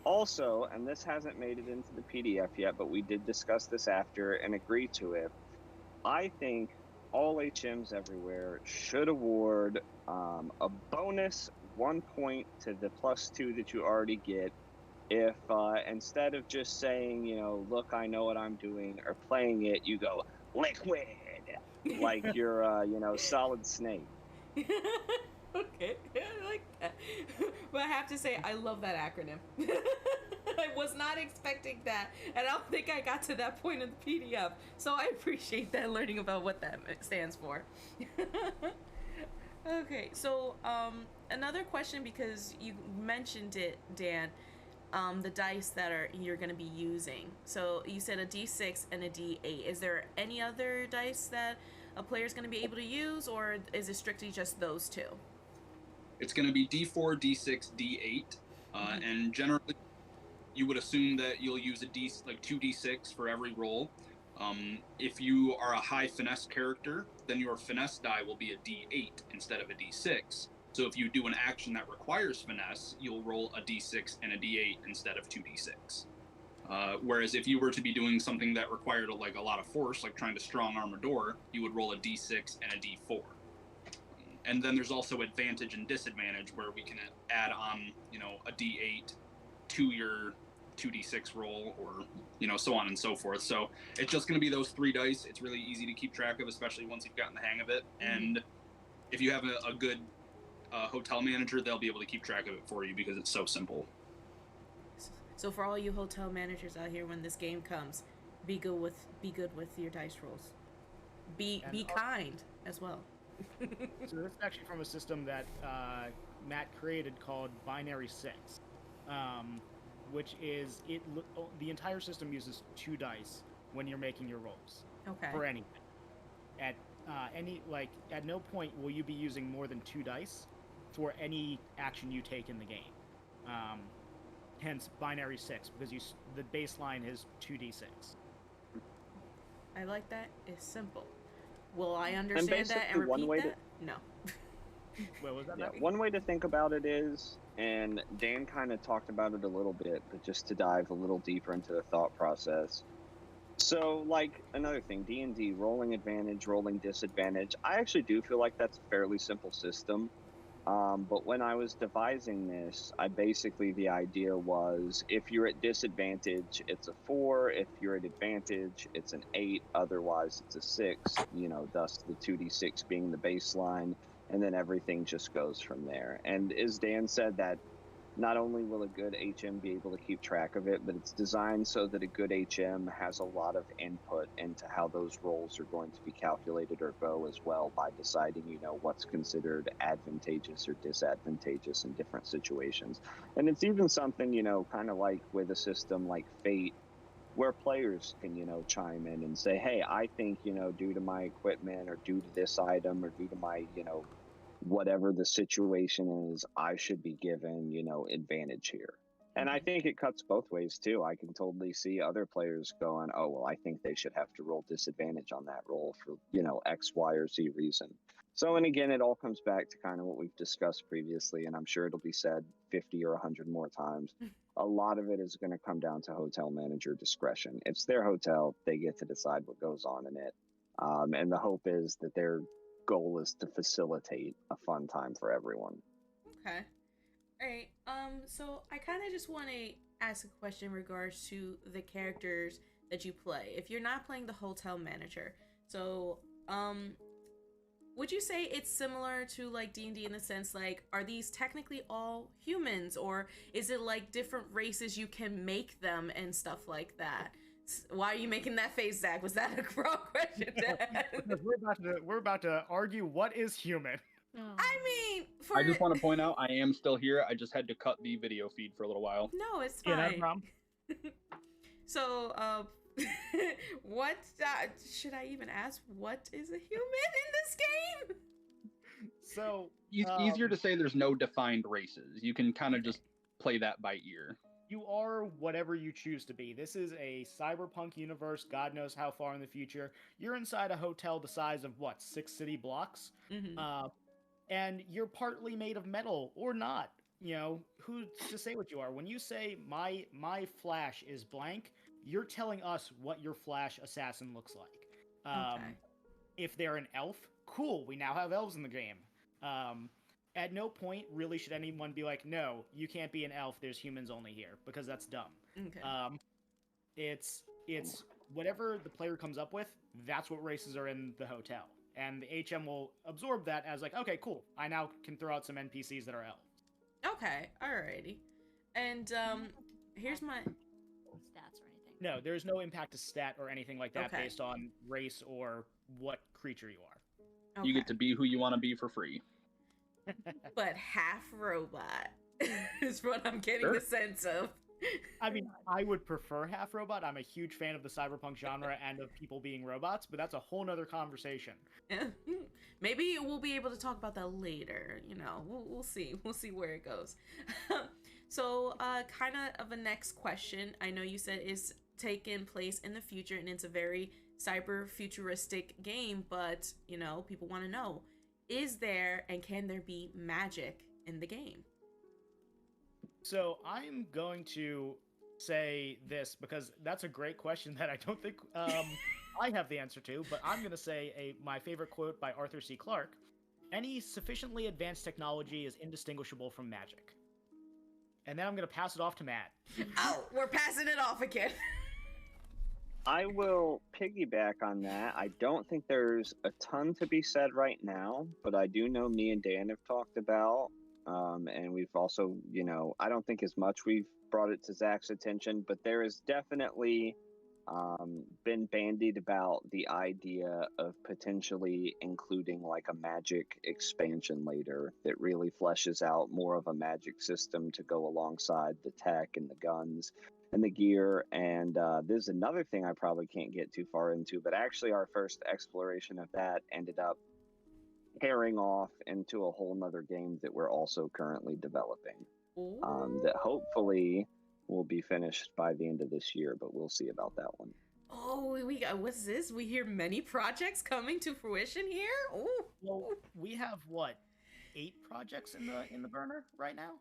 Also, and this hasn't made it into the PDF yet, but we did discuss this after and agree to it, I think all HMs everywhere should award a bonus 1 point to the +2 that you already get if instead of just saying, look, I know what I'm doing, or playing it, you go, liquid, like you're, Solid Snake. Okay, I like that. But I have to say, I love that acronym. I was not expecting that, and I don't think I got to that point in the PDF. So I appreciate that, learning about what that stands for. Okay, so another question, because you mentioned it, Dan, the dice that you're going to be using. So you said a D6 and a D8. Is there any other dice that a player's going to be able to use, or is it strictly just those two? It's going to be D4, D6, D8, and generally you would assume that you'll use two D6 for every roll. If you are a high finesse character, then your finesse die will be a D8 instead of a D6. So if you do an action that requires finesse, you'll roll a D6 and a D8 instead of 2D6. Whereas if you were to be doing something that required a lot of force, like trying to strong arm a door, you would roll a D6 and a D4. And then there's also advantage and disadvantage, where we can add on, a D8 to your 2D6 roll, or, so on and so forth. So it's just going to be those 3 dice. It's really easy to keep track of, especially once you've gotten the hang of it. And if you have a good hotel manager, they'll be able to keep track of it for you because it's so simple. So for all you hotel managers out here, when this game comes, be good with your dice rolls. Be kind as well. So this is actually from a system that Matt created called Binary 6, which is the entire system uses 2 dice when you're making your rolls. Okay. For anything. At at no point will you be using more than 2 dice for any action you take in the game. Hence Binary 6, because the baseline is 2d6. I like that. It's simple. Will I understand that and repeat that? No. What was that? Yeah, one way to think about it is, and Dan kind of talked about it a little bit, but just to dive a little deeper into the thought process, So, like another thing, D&D, rolling advantage, rolling disadvantage. I actually do feel like that's a fairly simple system. But when I was devising this, the idea was if you're at disadvantage, it's a 4. If you're at advantage, it's an 8. Otherwise, it's a 6. Thus the 2d6 being the baseline, and then everything just goes from there. And as Dan said, that not only will a good HM be able to keep track of it, but it's designed so that a good HM has a lot of input into how those rolls are going to be calculated or go as well by deciding, what's considered advantageous or disadvantageous in different situations. And it's even something, kind of like with a system like Fate, where players can, chime in and say, hey, I think, due to my equipment or due to this item or due to my, whatever the situation is, I should be given, advantage here. And I think it cuts both ways too. I can totally see other players going, oh, well, I think they should have to roll disadvantage on that roll for, X, Y, or Z reason. So, and again, it all comes back to kind of what we've discussed previously, and I'm sure it'll be said 50 or 100 more times. A lot of it is going to come down to hotel manager discretion. It's their hotel. They get to decide what goes on in it. And the hope is that they're goal is to facilitate a fun time for everyone. Okay. All right. So I kind of just want to ask a question in regards to the characters that you play. If you're not playing the hotel manager, so would you say it's similar to like D&D in the sense like are these technically all humans, or is it like different races you can make them and stuff like that? Why are you making that face, Zach? Was that a wrong question? we're about to argue what is human. I mean, I just want to point out I am still here. I just had to cut the video feed for a little while. No, it's fine. Yeah, no problem. So, what should I even ask? What is a human in this game? So easier to say there's no defined races. You can kind of just play that by ear. You are whatever you choose to be. This is a cyberpunk universe, God knows how far in the future. You're inside a hotel the size of, 6 city blocks? Mm-hmm. And you're partly made of metal, or not. Who's to say what you are? When you say, my flash is blank, you're telling us what your flash assassin looks like. Okay. If they're an elf, cool, we now have elves in the game. At no point really should anyone be like, no, you can't be an elf, there's humans only here, because that's dumb. Okay. It's whatever the player comes up with, that's what races are in the hotel. And the HM will absorb that as like, okay, cool, I now can throw out some NPCs that are elves. Okay, alrighty. And here's my stats or anything. No, there's no impact to stat or anything like that Okay. based on race or what creature you are. okay. You get to be who you want to be for free. But half robot is what I'm getting Sure. the sense of. I mean, I would prefer half robot. I'm a huge fan of the cyberpunk genre and of people being robots, but that's a whole nother conversation. Maybe we'll be able to talk about that later. We'll see. We'll see where it goes. So, kind of a next question. I know you said is taking place in the future, and it's a very cyber futuristic game. But people want to know: is there and can there be magic in the game? So I'm going to say this because that's a great question that I don't think I have the answer to, but I'm going to say my favorite quote by Arthur C. Clarke: any sufficiently advanced technology is indistinguishable from magic. And then I'm going to pass it off to Matt. Oh, we're passing it off again. I will piggyback on that. I don't think there's a ton to be said right now, but I do know me and Dan have talked about, and we've also, I don't think as much we've brought it to Zach's attention, but there is definitely been bandied about the idea of potentially including like a magic expansion later that really fleshes out more of a magic system to go alongside the tech and the guns and the gear. And there's another thing I probably can't get too far into, but actually our first exploration of that ended up pairing off into a whole nother game that we're also currently developing, that hopefully will be finished by the end of this year, but we'll see about that one. Oh, we got, what's this? We hear many projects coming to fruition here. Oh, well, we have 8 projects in the burner right now?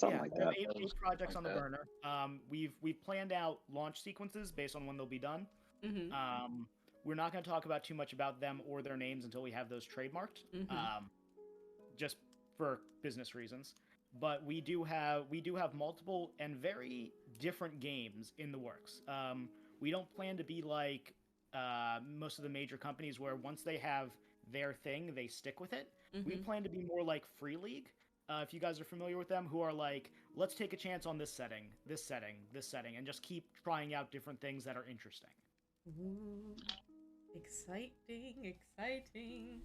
Something yeah, like we have that. eight projects on the Like that. burner. We've planned out launch sequences based on when they'll be done. Mm-hmm. We're not going to talk about too much about them or their names until we have those trademarked, Mm-hmm. just for business reasons. But we do have multiple and very different games in the works. We don't plan to be like most of the major companies where once they have their thing, they stick with it. We Mm-hmm. plan to be more like Free League. If you guys are familiar with them, who are like, let's take a chance on this setting, this setting, this setting, and just keep trying out different things that are interesting. Ooh, exciting, exciting.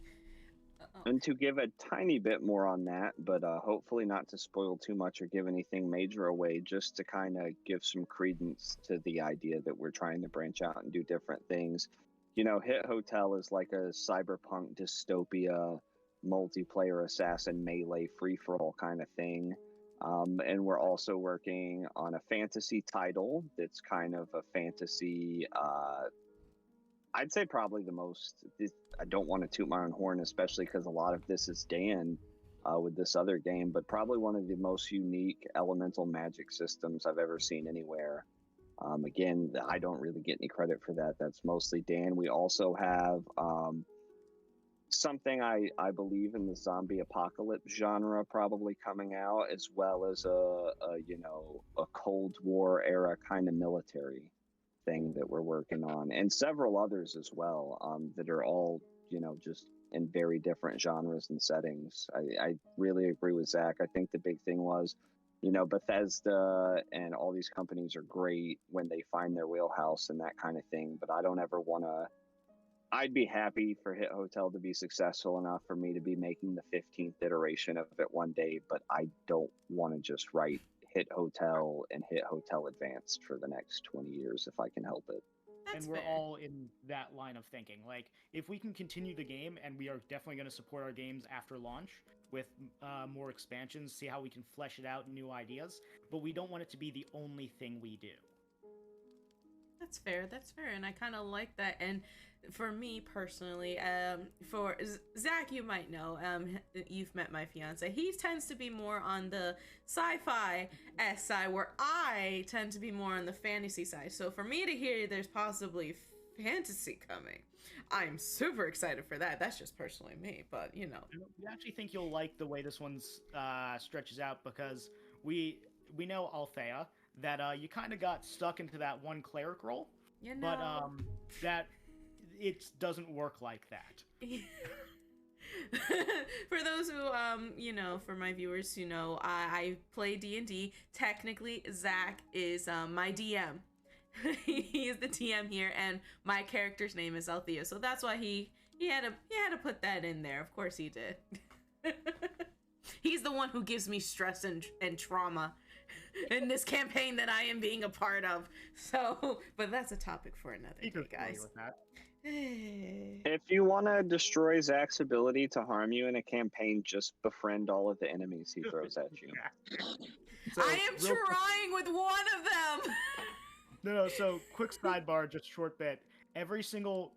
And to give a tiny bit more on that, but hopefully not to spoil too much or give anything major away, just to kind of give some credence to the idea that we're trying to branch out and do different things. Hit Hotel is like a cyberpunk dystopia, multiplayer assassin melee free-for-all kind of thing. And we're also working on a fantasy title that's kind of a fantasy I'd say probably the most. I don't want to toot my own horn, especially because a lot of this is Dan with this other game, but probably one of the most unique elemental magic systems I've ever seen anywhere. Again, I don't really get any credit for that. That's mostly Dan. We also have something I believe in the zombie apocalypse genre probably coming out, as well as a Cold War era kind of military thing that we're working on, and several others as well, that are all just in very different genres and settings. I really agree with Zach. I think the big thing was, Bethesda and all these companies are great when they find their wheelhouse and that kind of thing, but I don't ever want to. I'd be happy for Hit Hotel to be successful enough for me to be making the 15th iteration of it one day, but I don't want to just write Hit Hotel and Hit Hotel Advanced for the next 20 years if I can help it. That's And we're fair. all in that line of thinking. Like, if we can continue the game, and we are definitely going to support our games after launch with more expansions, see how we can flesh it out, new ideas, but we don't want it to be the only thing we do. That's fair. That's fair, and I kind of like that. And for me personally, for Zach, you might know, you've met my fiance. He tends to be more on the sci-fi side, where I tend to be more on the fantasy side. So for me to hear there's possibly fantasy coming, I'm super excited for that. That's just personally me, but We actually think you'll like the way this one's stretches out, because we know Althea that you kind of got stuck into that one cleric role, but that it doesn't work like that. For those who for my viewers who know, I play D&D. Technically, Zach is my DM. He is the DM here, and my character's name is Althea, so that's why he had to put that in there. Of course he did. He's the one who gives me stress and trauma in this campaign that I am being a part of. So, but that's a topic for another day, guys. With that. If you want to destroy Zach's ability to harm you in a campaign, just befriend all of the enemies he throws at you. So, I am trying with one of them. No, so quick sidebar, just short bit. Every single,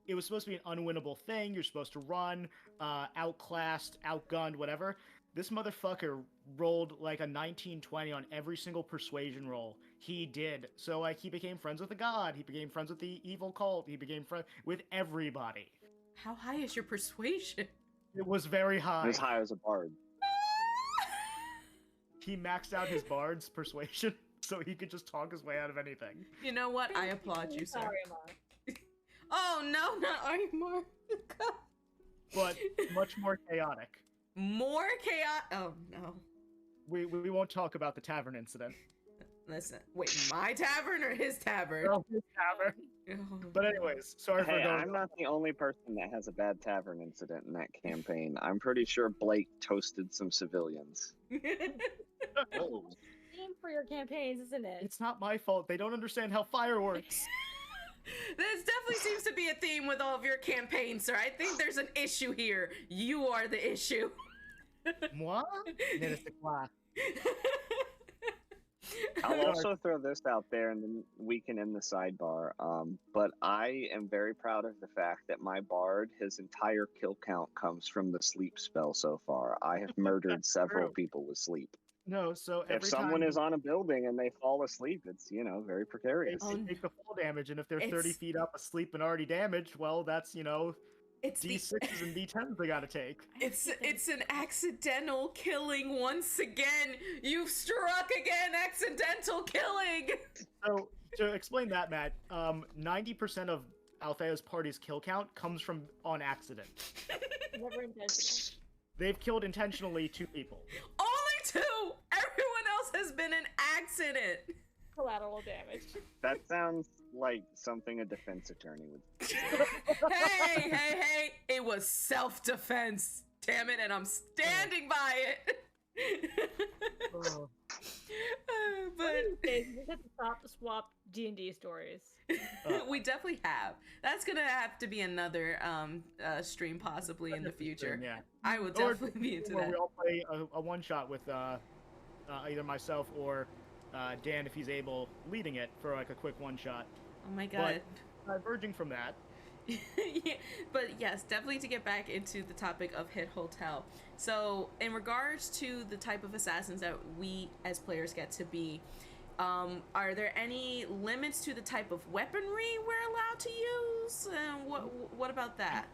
it was supposed to be an unwinnable thing. You're supposed to run, outclassed, outgunned, whatever. This motherfucker rolled like a 1920 on every single persuasion roll he did. So, he became friends with the god. He became friends with the evil cult. He became friends with everybody. How high is your persuasion? It was very high. As high as a bard. He maxed out his bard's persuasion, so he could just talk his way out of anything. You know what? I applaud you, sir. Sorry, Amar. Oh, no, not Armor. But much more chaotic. More chaos. Oh, no. We won't talk about the tavern incident. Listen, wait, my tavern or his tavern? No, his tavern. Oh. But anyways, sorry for Hey, going. I'm not the only person that has a bad tavern incident in that campaign. I'm pretty sure Blake toasted some civilians. Oh. Theme for your campaigns, isn't it? It's not my fault. They don't understand how fire works. This definitely seems to be a theme with all of your campaigns, sir. I think there's an issue here. You are the issue. Moi? Ne sais quoi. I'll also throw this out there, and then we can end the sidebar. But I am very proud of the fact that my bard, his entire kill count comes from the sleep spell so far. I have murdered several true. people with sleep. No, so every If someone time is on a building and they fall asleep, it's very they, precarious. they take the fall damage, and if they're 30 It's- feet up asleep and already damaged, well, that's It's the D6s and D10s they gotta take. it's an accidental killing once again. You've struck again, accidental killing. So to explain that, Matt, 90% of Althea's party's kill count comes from on accident. Never intentional. They've killed intentionally 2 people. Only 2. Everyone else has been an accident. Collateral damage. That sounds like something a defense attorney would. Hey! It was self-defense. Damn it, and I'm standing by it. Oh. But We have to swap D&D stories. we definitely have. That's gonna have to be another stream possibly in the future. Yeah. I would Or definitely be into where that. we all play a one-shot with either myself or Dan, if he's able, leading it for like a quick one-shot. Oh my god. Diverging from that, Yeah, but yes, definitely to get back into the topic of Hit Hotel. So, in regards to the type of assassins that we as players get to be, are there any limits to the type of weaponry we're allowed to use? What about that?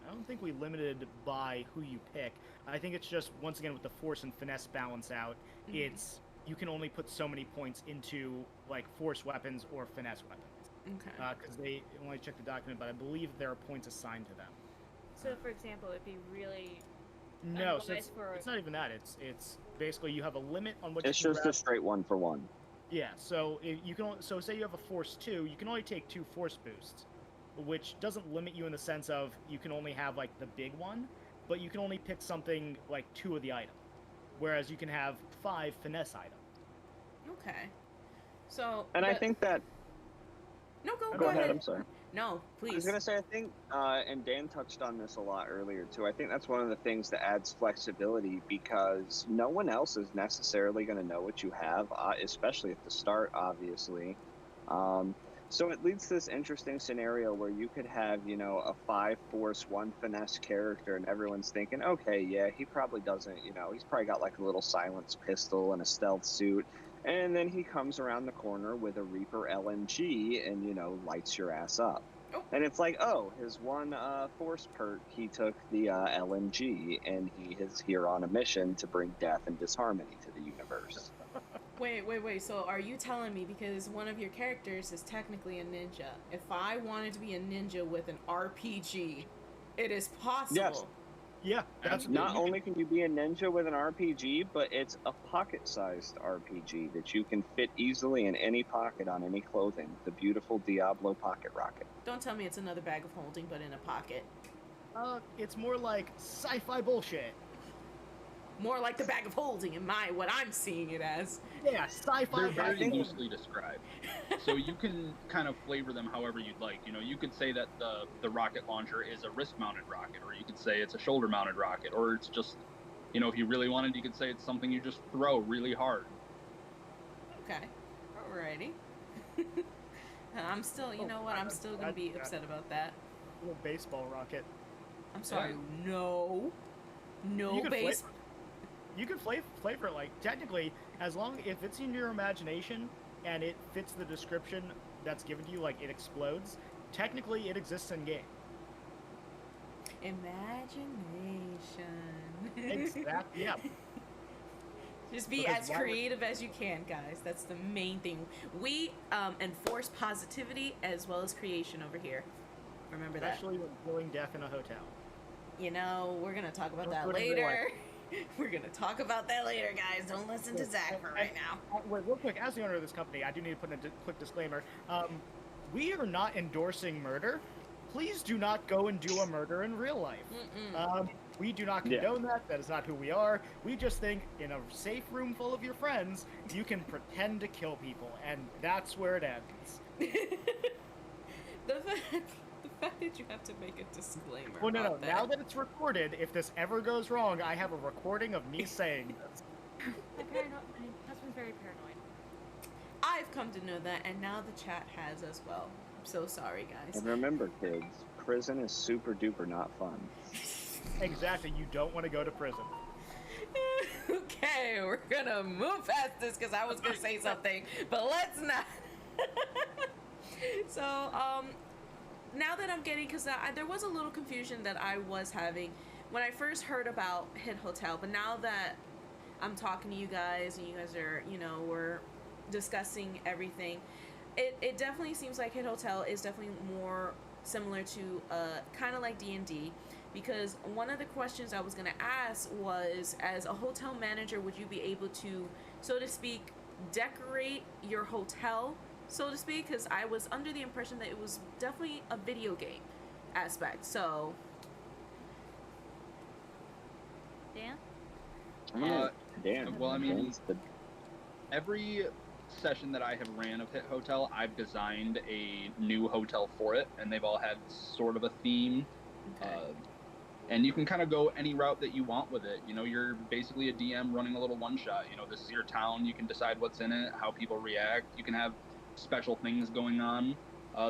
I don't think we limited by who you pick. I think it's just, once again, with the force and finesse balance out, it's you can only put so many points into like force weapons or finesse weapons. Okay. Because they only check the document, but I believe there are points assigned to them. So, for example, it'd be really No, so unwise for it's not even that. It's basically you have a limit on what It's you can just grab. a straight 1-for-1. Yeah, so you can so say you have a force 2, you can only take 2 force boosts, which doesn't limit you in the sense of you can only have like the big one, but you can only pick something like 2 of the item, whereas you can have 5 finesse items. Okay. So. And I think that. No, Go ahead. I'm sorry. No, I was please. gonna say, I think, and Dan touched on this a lot earlier too. I think that's one of the things that adds flexibility because no one else is necessarily going to know what you have, especially at the start, obviously. So it leads to this interesting scenario where you could have, a 5 force, 1 finesse character, and everyone's thinking, okay, yeah, he probably doesn't, he's probably got like a little silenced pistol and a stealth suit. And then he comes around the corner with a Reaper LMG and, lights your ass up. Oh. And it's like, oh, his one force perk, he took the LMG, and he is here on a mission to bring death and disharmony to the universe. Wait. So are you telling me, because one of your characters is technically a ninja, if I wanted to be a ninja with an RPG, it is possible? Yes. Yeah, that's Not only can you be a ninja with an RPG, but it's a pocket-sized RPG that you can fit easily in any pocket on any clothing. The beautiful Diablo pocket rocket. Don't tell me it's another bag of holding, but in a pocket. it's more like sci-fi bullshit. More like the bag of holding in what I'm seeing it as. Yeah, sci-fi. They're very bullshit. loosely described, so you can kind of flavor them however you'd like. You could say that the rocket launcher is a wrist-mounted rocket, or you could say it's a shoulder-mounted rocket, or it's just, if you really wanted, you could say it's something you just throw really hard. Okay. Alrighty. I'm still, I'm still gonna be upset about that. Little baseball rocket. I'm sorry. No base. You can flavor it like technically, as long if it's in your imagination and it fits the description that's given to you, like it explodes. Technically, it exists in game. Imagination. Exactly. Yeah. Just be Because as why would- creative as you can, guys. That's the main thing. We enforce positivity as well as creation over here. Remember that. Especially with killing death in a hotel. We're gonna talk about Don't that do it in real later. We're gonna talk about that later, guys. Don't listen to Zach for right now. Wait, real quick, as the owner of this company, I do need to put in a quick disclaimer. We are not endorsing murder. Please do not go and do a murder in real life. We do not condone that. That is not who we are. We just think in a safe room full of your friends, you can pretend to kill people, and that's where it ends. The fact that you have to make a disclaimer. Well, no. about that. Now that it's recorded, if this ever goes wrong, I have a recording of me saying this. My husband's very paranoid. I've come to know that, and now the chat has as well. I'm so sorry, guys. And remember, kids, prison is super duper not fun. Exactly. You don't want to go to prison. Okay, we're gonna move past this because I was gonna say something, but let's not. So, now that I'm getting, because there was a little confusion that I was having when I first heard about Hit Hotel, but now that I'm talking to you guys and you guys are, we're discussing everything, it definitely seems like Hit Hotel is definitely more similar to kind of like D&D, because one of the questions I was going to ask was, as a hotel manager, would you be able to, so to speak, decorate your hotel, so to speak? Because I was under the impression that it was definitely a video game aspect. So Dan? Dan. Well, I mean, Dan's the every session that I have ran of Hit Hotel, I've designed a new hotel for it, and they've all had sort of a theme. okay. And you can kind of go any route that you want with it. You're basically a DM running a little one-shot. This is your town. You can decide what's in it, how people react. You can have special things going on.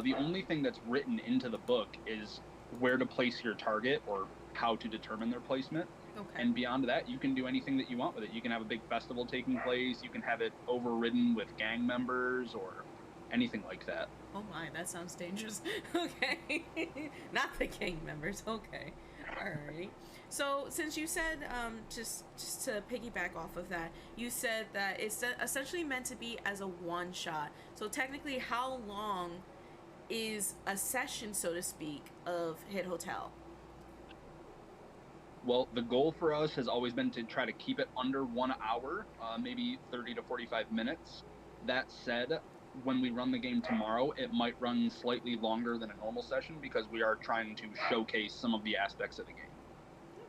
The only thing that's written into the book is where to place your target or how to determine their placement. Okay. And beyond that, you can do anything that you want with it. You can have a big festival taking place. You can have it overridden with gang members or anything like that. Oh my, that sounds dangerous. Okay. Not the gang members. Okay. Alrighty. So, since you said, just to piggyback off of that, you said that it's essentially meant to be as a one-shot. So, technically, how long is a session, so to speak, of Hit Hotel? Well, the goal for us has always been to try to keep it under 1 hour, maybe 30 to 45 minutes. That said, when we run the game tomorrow, it might run slightly longer than a normal session because we are trying to showcase some of the aspects of the game.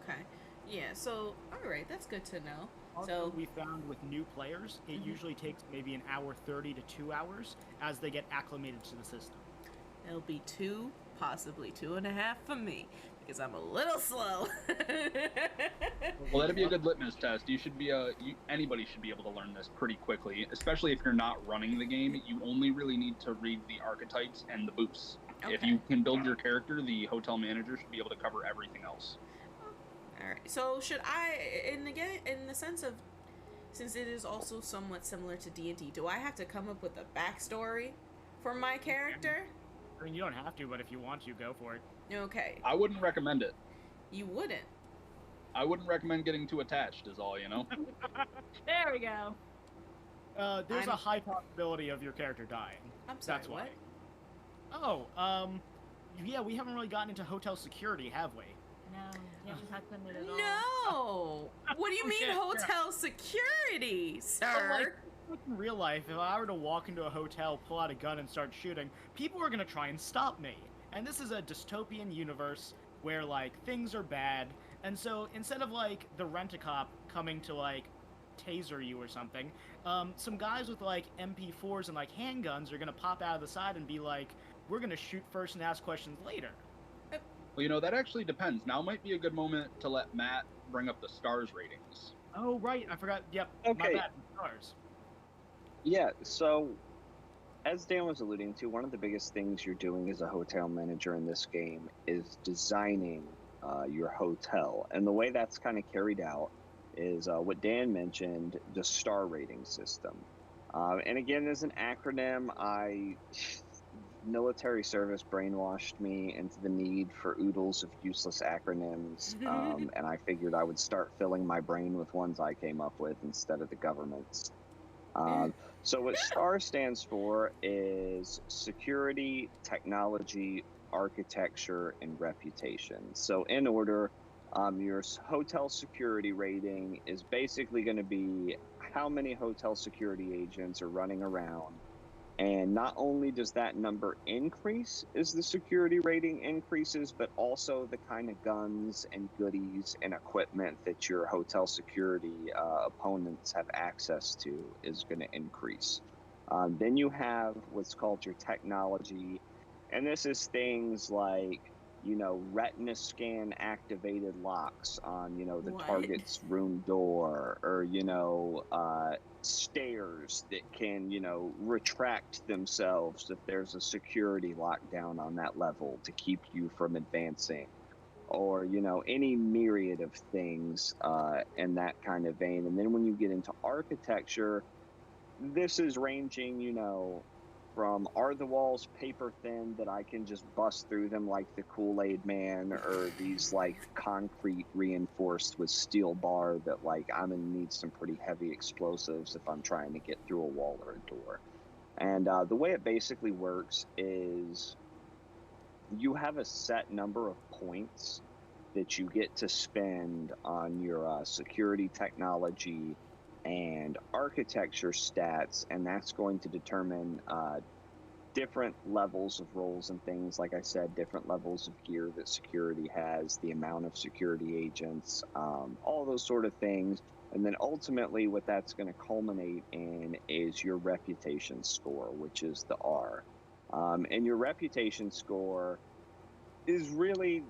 Okay. Yeah, so, alright, that's good to know. Also, we found with new players, it usually takes maybe an hour 30 to 2 hours as they get acclimated to the system. It'll be 2, possibly 2.5 for me, because I'm a little slow. Well, that'd be a good litmus test. You should be anybody should be able to learn this pretty quickly, especially if you're not running the game. You only really need to read the archetypes and the boosts. Okay. If you can build your character, the hotel manager should be able to cover everything else. Alright, so should I, in the sense of, since it is also somewhat similar to D&D, do I have to come up with a backstory for my character? I mean, you don't have to, but if you want to, go for it. Okay. I wouldn't recommend it. You wouldn't? I wouldn't recommend getting too attached, is all, There we go. There's a high possibility of your character dying. I'm sorry, That's what? why. Oh, yeah, we haven't really gotten into hotel security, have we? No, you haven't touched on it at all. No! What do you mean Yeah, hotel security, But, sir? like in real life, if I were to walk into a hotel, pull out a gun, and start shooting, people are gonna try and stop me. And this is a dystopian universe where, like, things are bad. And so, instead of, like, the rent-a-cop coming to, like, taser you or something, some guys with, like, MP4s and, like, handguns are gonna pop out of the side and be like, we're gonna shoot first and ask questions later. Well, that actually depends. Now might be a good moment to let Matt bring up the stars ratings. Oh, right, I forgot. Yep, Okay. my bad. Stars. Yeah, so as Dan was alluding to, one of the biggest things you're doing as a hotel manager in this game is designing your hotel. And the way that's kind of carried out is what Dan mentioned, the star rating system. And again, as an acronym, military service brainwashed me into the need for oodles of useless acronyms, and I figured I would start filling my brain with ones I came up with instead of the government's. So what STAR stands for is security, technology, architecture, and reputation. So in order, your hotel security rating is basically going to be how many hotel security agents are running around. And not only does that number increase as the security rating increases, but also the kind of guns and goodies and equipment that your hotel security opponents have access to is going to increase. Then you have what's called your technology, and this is things like, retina scan activated locks on, the What? target's room door, or, stairs that can, retract themselves if there's a security lockdown on that level to keep you from advancing. or any myriad of things in that kind of vein. And then when you get into architecture, this is ranging, from are the walls paper thin that I can just bust through them like the Kool-Aid Man, or these like concrete reinforced with steel bar that like I'm gonna need some pretty heavy explosives if I'm trying to get through a wall or a door. And the way it basically works is you have a set number of points that you get to spend on your security technology and architecture stats, and that's going to determine different levels of roles and things. Like I said, different levels of gear that security has, the amount of security agents, all those sort of things. And then ultimately what that's going to culminate in is your reputation score, which is the R. And your reputation score is really,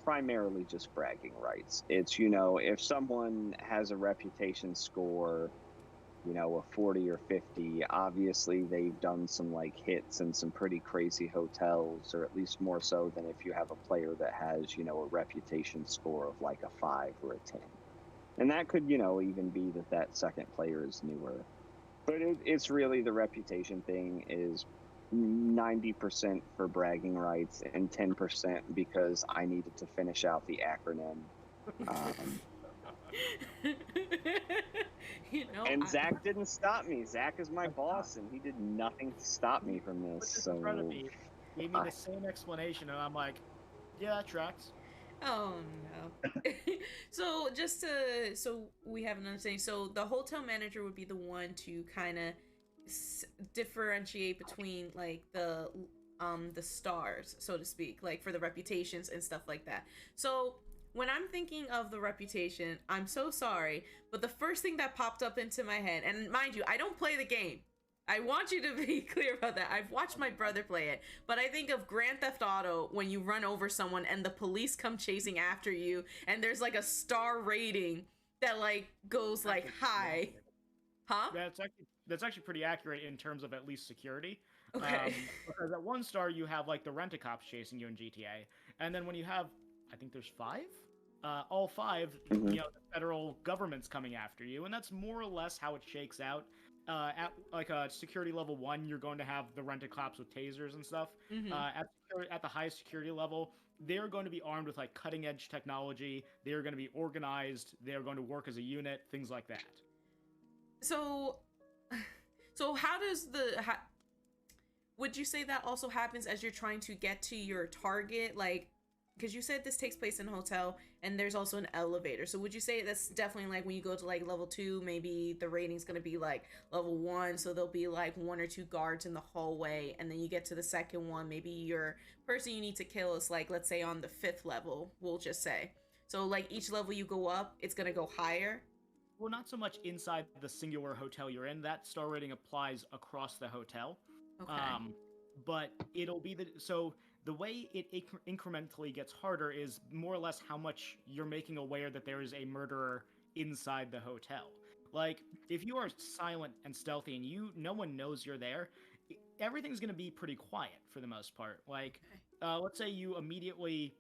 primarily just bragging rights. It's, if someone has a reputation score, a 40 or 50, obviously they've done some like hits in some pretty crazy hotels, or at least more so than if you have a player that has, a reputation score of like a 5 or a 10. And that could, even be that second player is newer. But it's really the reputation thing is 90% for bragging rights and 10% because I needed to finish out the acronym. And Zach didn't stop me. Zach is my boss, and he did nothing to stop me from this. So he gave me the same explanation, and I'm like, yeah, that tracks. Oh no. So so we have an understanding. So the hotel manager would be the one to kind of differentiate between like the stars, so to speak, like for the reputations and stuff like that. So when I'm thinking of the reputation, I'm so sorry, but the first thing that popped up into my head, and mind you, I don't play the game. I want you to be clear about that. I've watched my brother play it, but I think of Grand Theft Auto when you run over someone and the police come chasing after you, and there's like a star rating that like goes like high. Huh? That's actually pretty accurate in terms of at least security. Okay. Because at 1 star you have like the rent-a-cops chasing you in GTA, and then when you have, I think there's 5. All 5, the federal government's coming after you, and that's more or less how it shakes out. At like a security level 1, you're going to have the rent-a-cops with tasers and stuff. At the highest security level, they're going to be armed with like cutting-edge technology. They're going to be organized. They're going to work as a unit, things like that. So how does would you say that also happens as you're trying to get to your target? Like, because you said this takes place in a hotel and there's also an elevator. So would you say that's definitely like when you go to like level 2, maybe the rating's going to be like level 1. So there'll be like 1 or 2 guards in the hallway. And then you get to the second one, maybe your person you need to kill is like, let's say on the 5th level, we'll just say. So like each level you go up, it's going to go higher. Well, not so much inside the singular hotel you're in. That star rating applies across the hotel. Okay. But it'll be the way it incrementally gets harder is more or less how much you're making aware that there is a murderer inside the hotel. Like, if you are silent and stealthy and no one knows you're there, everything's going to be pretty quiet for the most part. Like, let's say you immediately,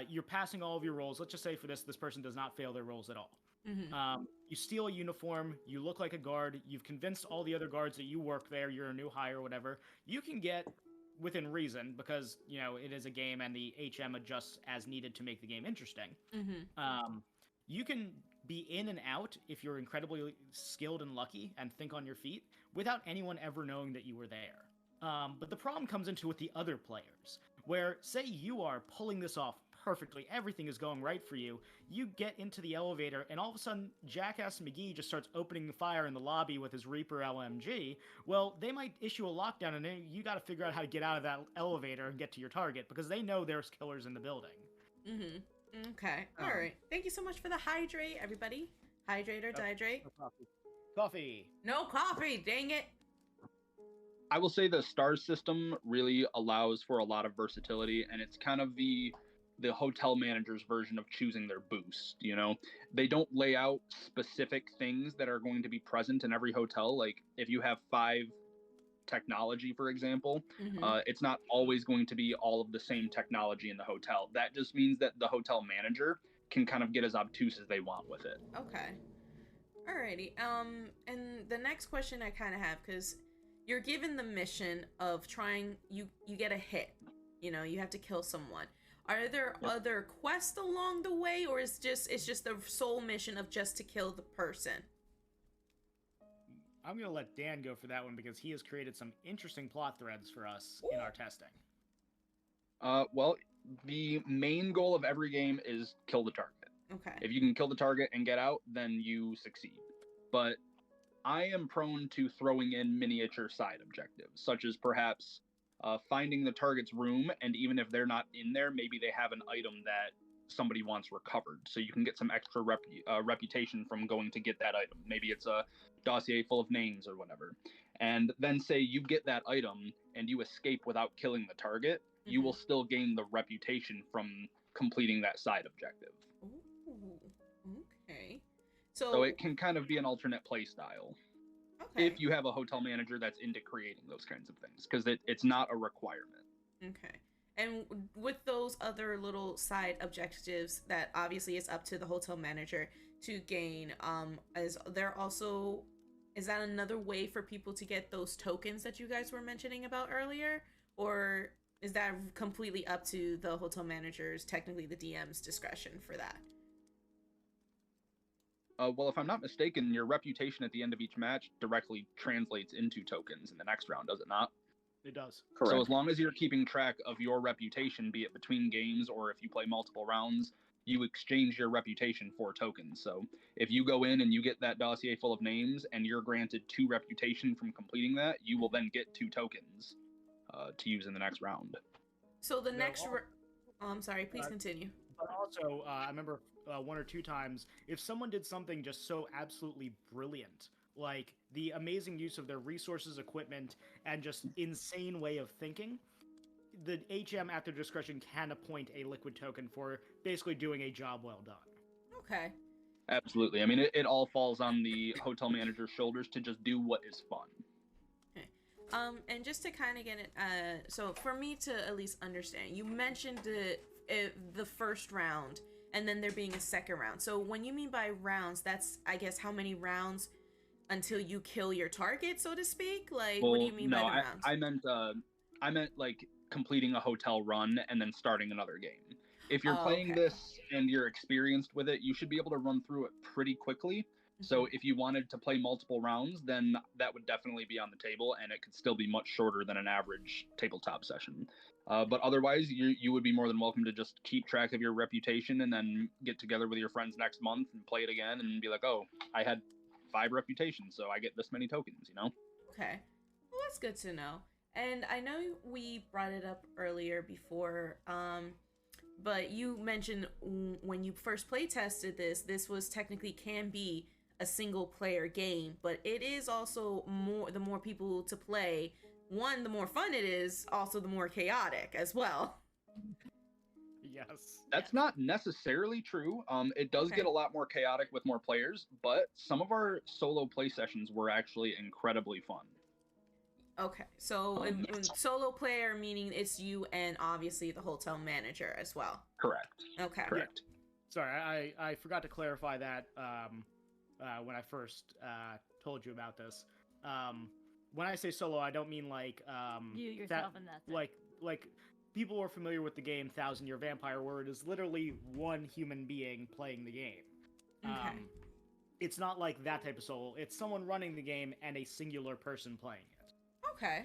you're passing all of your rolls. Let's just say for this person does not fail their rolls at all. You steal a uniform, you look like a guard, you've convinced all the other guards that you work there, you're a new hire or whatever. You can get within reason, because it is a game and the HM adjusts as needed to make the game interesting. You can be in and out if you're incredibly skilled and lucky and think on your feet without anyone ever knowing that you were there. But the problem comes into with the other players, where say you are pulling this off perfectly, everything is going right for you, you get into the elevator, and all of a sudden, Jackass McGee just starts opening the fire in the lobby with his Reaper LMG. Well, they might issue a lockdown, and then you gotta figure out how to get out of that elevator and get to your target, because they know there's killers in the building. Okay. All right. Thank you so much for the hydrate, everybody. Hydrate or dihydrate? No coffee. No coffee, dang it. I will say the star system really allows for a lot of versatility, and it's kind of the hotel manager's version of choosing their boost. They don't lay out specific things that are going to be present in every hotel. Like if you have 5 technology, for example, Mhm. it's not always going to be all of the same technology in the hotel. That just means that the hotel manager can kind of get as obtuse as they want with it. Okay. Alrighty. And the next question I kind of have, because you're given the mission of trying, you get a hit. You know, you have to kill someone. Are there Yep. other quests along the way, or it's just the sole mission of just to kill the person? I'm gonna let Dan go for that one because he has created some interesting plot threads for us in our testing. Well, the main goal of every game is kill the target. Okay. If you can kill the target and get out, then you succeed. But I am prone to throwing in miniature side objectives, such as perhaps finding the target's room, and even if they're not in there, maybe they have an item that somebody wants recovered, so you can get some extra reputation from going to get that item. Maybe it's a dossier full of names or whatever. And then say you get that item and you escape without killing the target, you will still gain the reputation from completing that side objective. Ooh. Okay. So it can kind of be an alternate play style. Okay. If you have a hotel manager that's into creating those kinds of things, because it's not a requirement. Okay. And with those other little side objectives that obviously is up to the hotel manager to gain, is that another way for people to get those tokens that you guys were mentioning about earlier? Or is that completely up to the hotel manager's, technically the DM's discretion for that? Well, if I'm not mistaken, your reputation at the end of each match directly translates into tokens in the next round, does it not? It does. Correct. So as long as you're keeping track of your reputation, be it between games or if you play multiple rounds, you exchange your reputation for tokens. So if you go in and you get that dossier full of names and you're granted 2 reputation from completing that, you will then get 2 tokens to use in the next round. So the I'm sorry, please continue. But also, I remember 1 or 2 times, if someone did something just so absolutely brilliant, like the amazing use of their resources, equipment, and just insane way of thinking, the HM at their discretion can appoint a liquid token for basically doing a job well done. Okay. Absolutely. I mean, it all falls on the hotel manager's shoulders to just do what is fun. Okay. And just to kind of get it, so for me to at least understand, you mentioned the first round, and then there being a second round. So when you mean by rounds, that's, I guess, how many rounds until you kill your target, so to speak? Like, Well, what do you mean by the no, rounds? I meant like completing a hotel run and then starting another game. If you're Oh, playing okay. this and you're experienced with it, you should be able to run through it pretty quickly. So if you wanted to play multiple rounds, then that would definitely be on the table, and it could still be much shorter than an average tabletop session. But otherwise, you would be more than welcome to just keep track of your reputation and then get together with your friends next month and play it again and be like, oh, I had 5 reputations, so I get this many tokens, you know? Okay. Well, that's good to know. And I know we brought it up earlier before, but you mentioned when you first play tested this was technically can be a single player game, but it is also the more people to play, the more fun it is, also the more chaotic as well. Yes. That's not necessarily true. It does get a lot more chaotic with more players, but some of our solo play sessions were actually incredibly fun. Okay, so in solo player, meaning it's you and obviously the hotel manager as well. Correct. Okay. Correct. Sorry, I forgot to clarify that when I first told you about this. When I say solo, I don't mean like You yourself and that's it. like people are familiar with the game 1,000 Year Vampire, where it is literally one human being playing the game. Okay. It's not like that type of solo. It's someone running the game and a singular person playing it. Okay.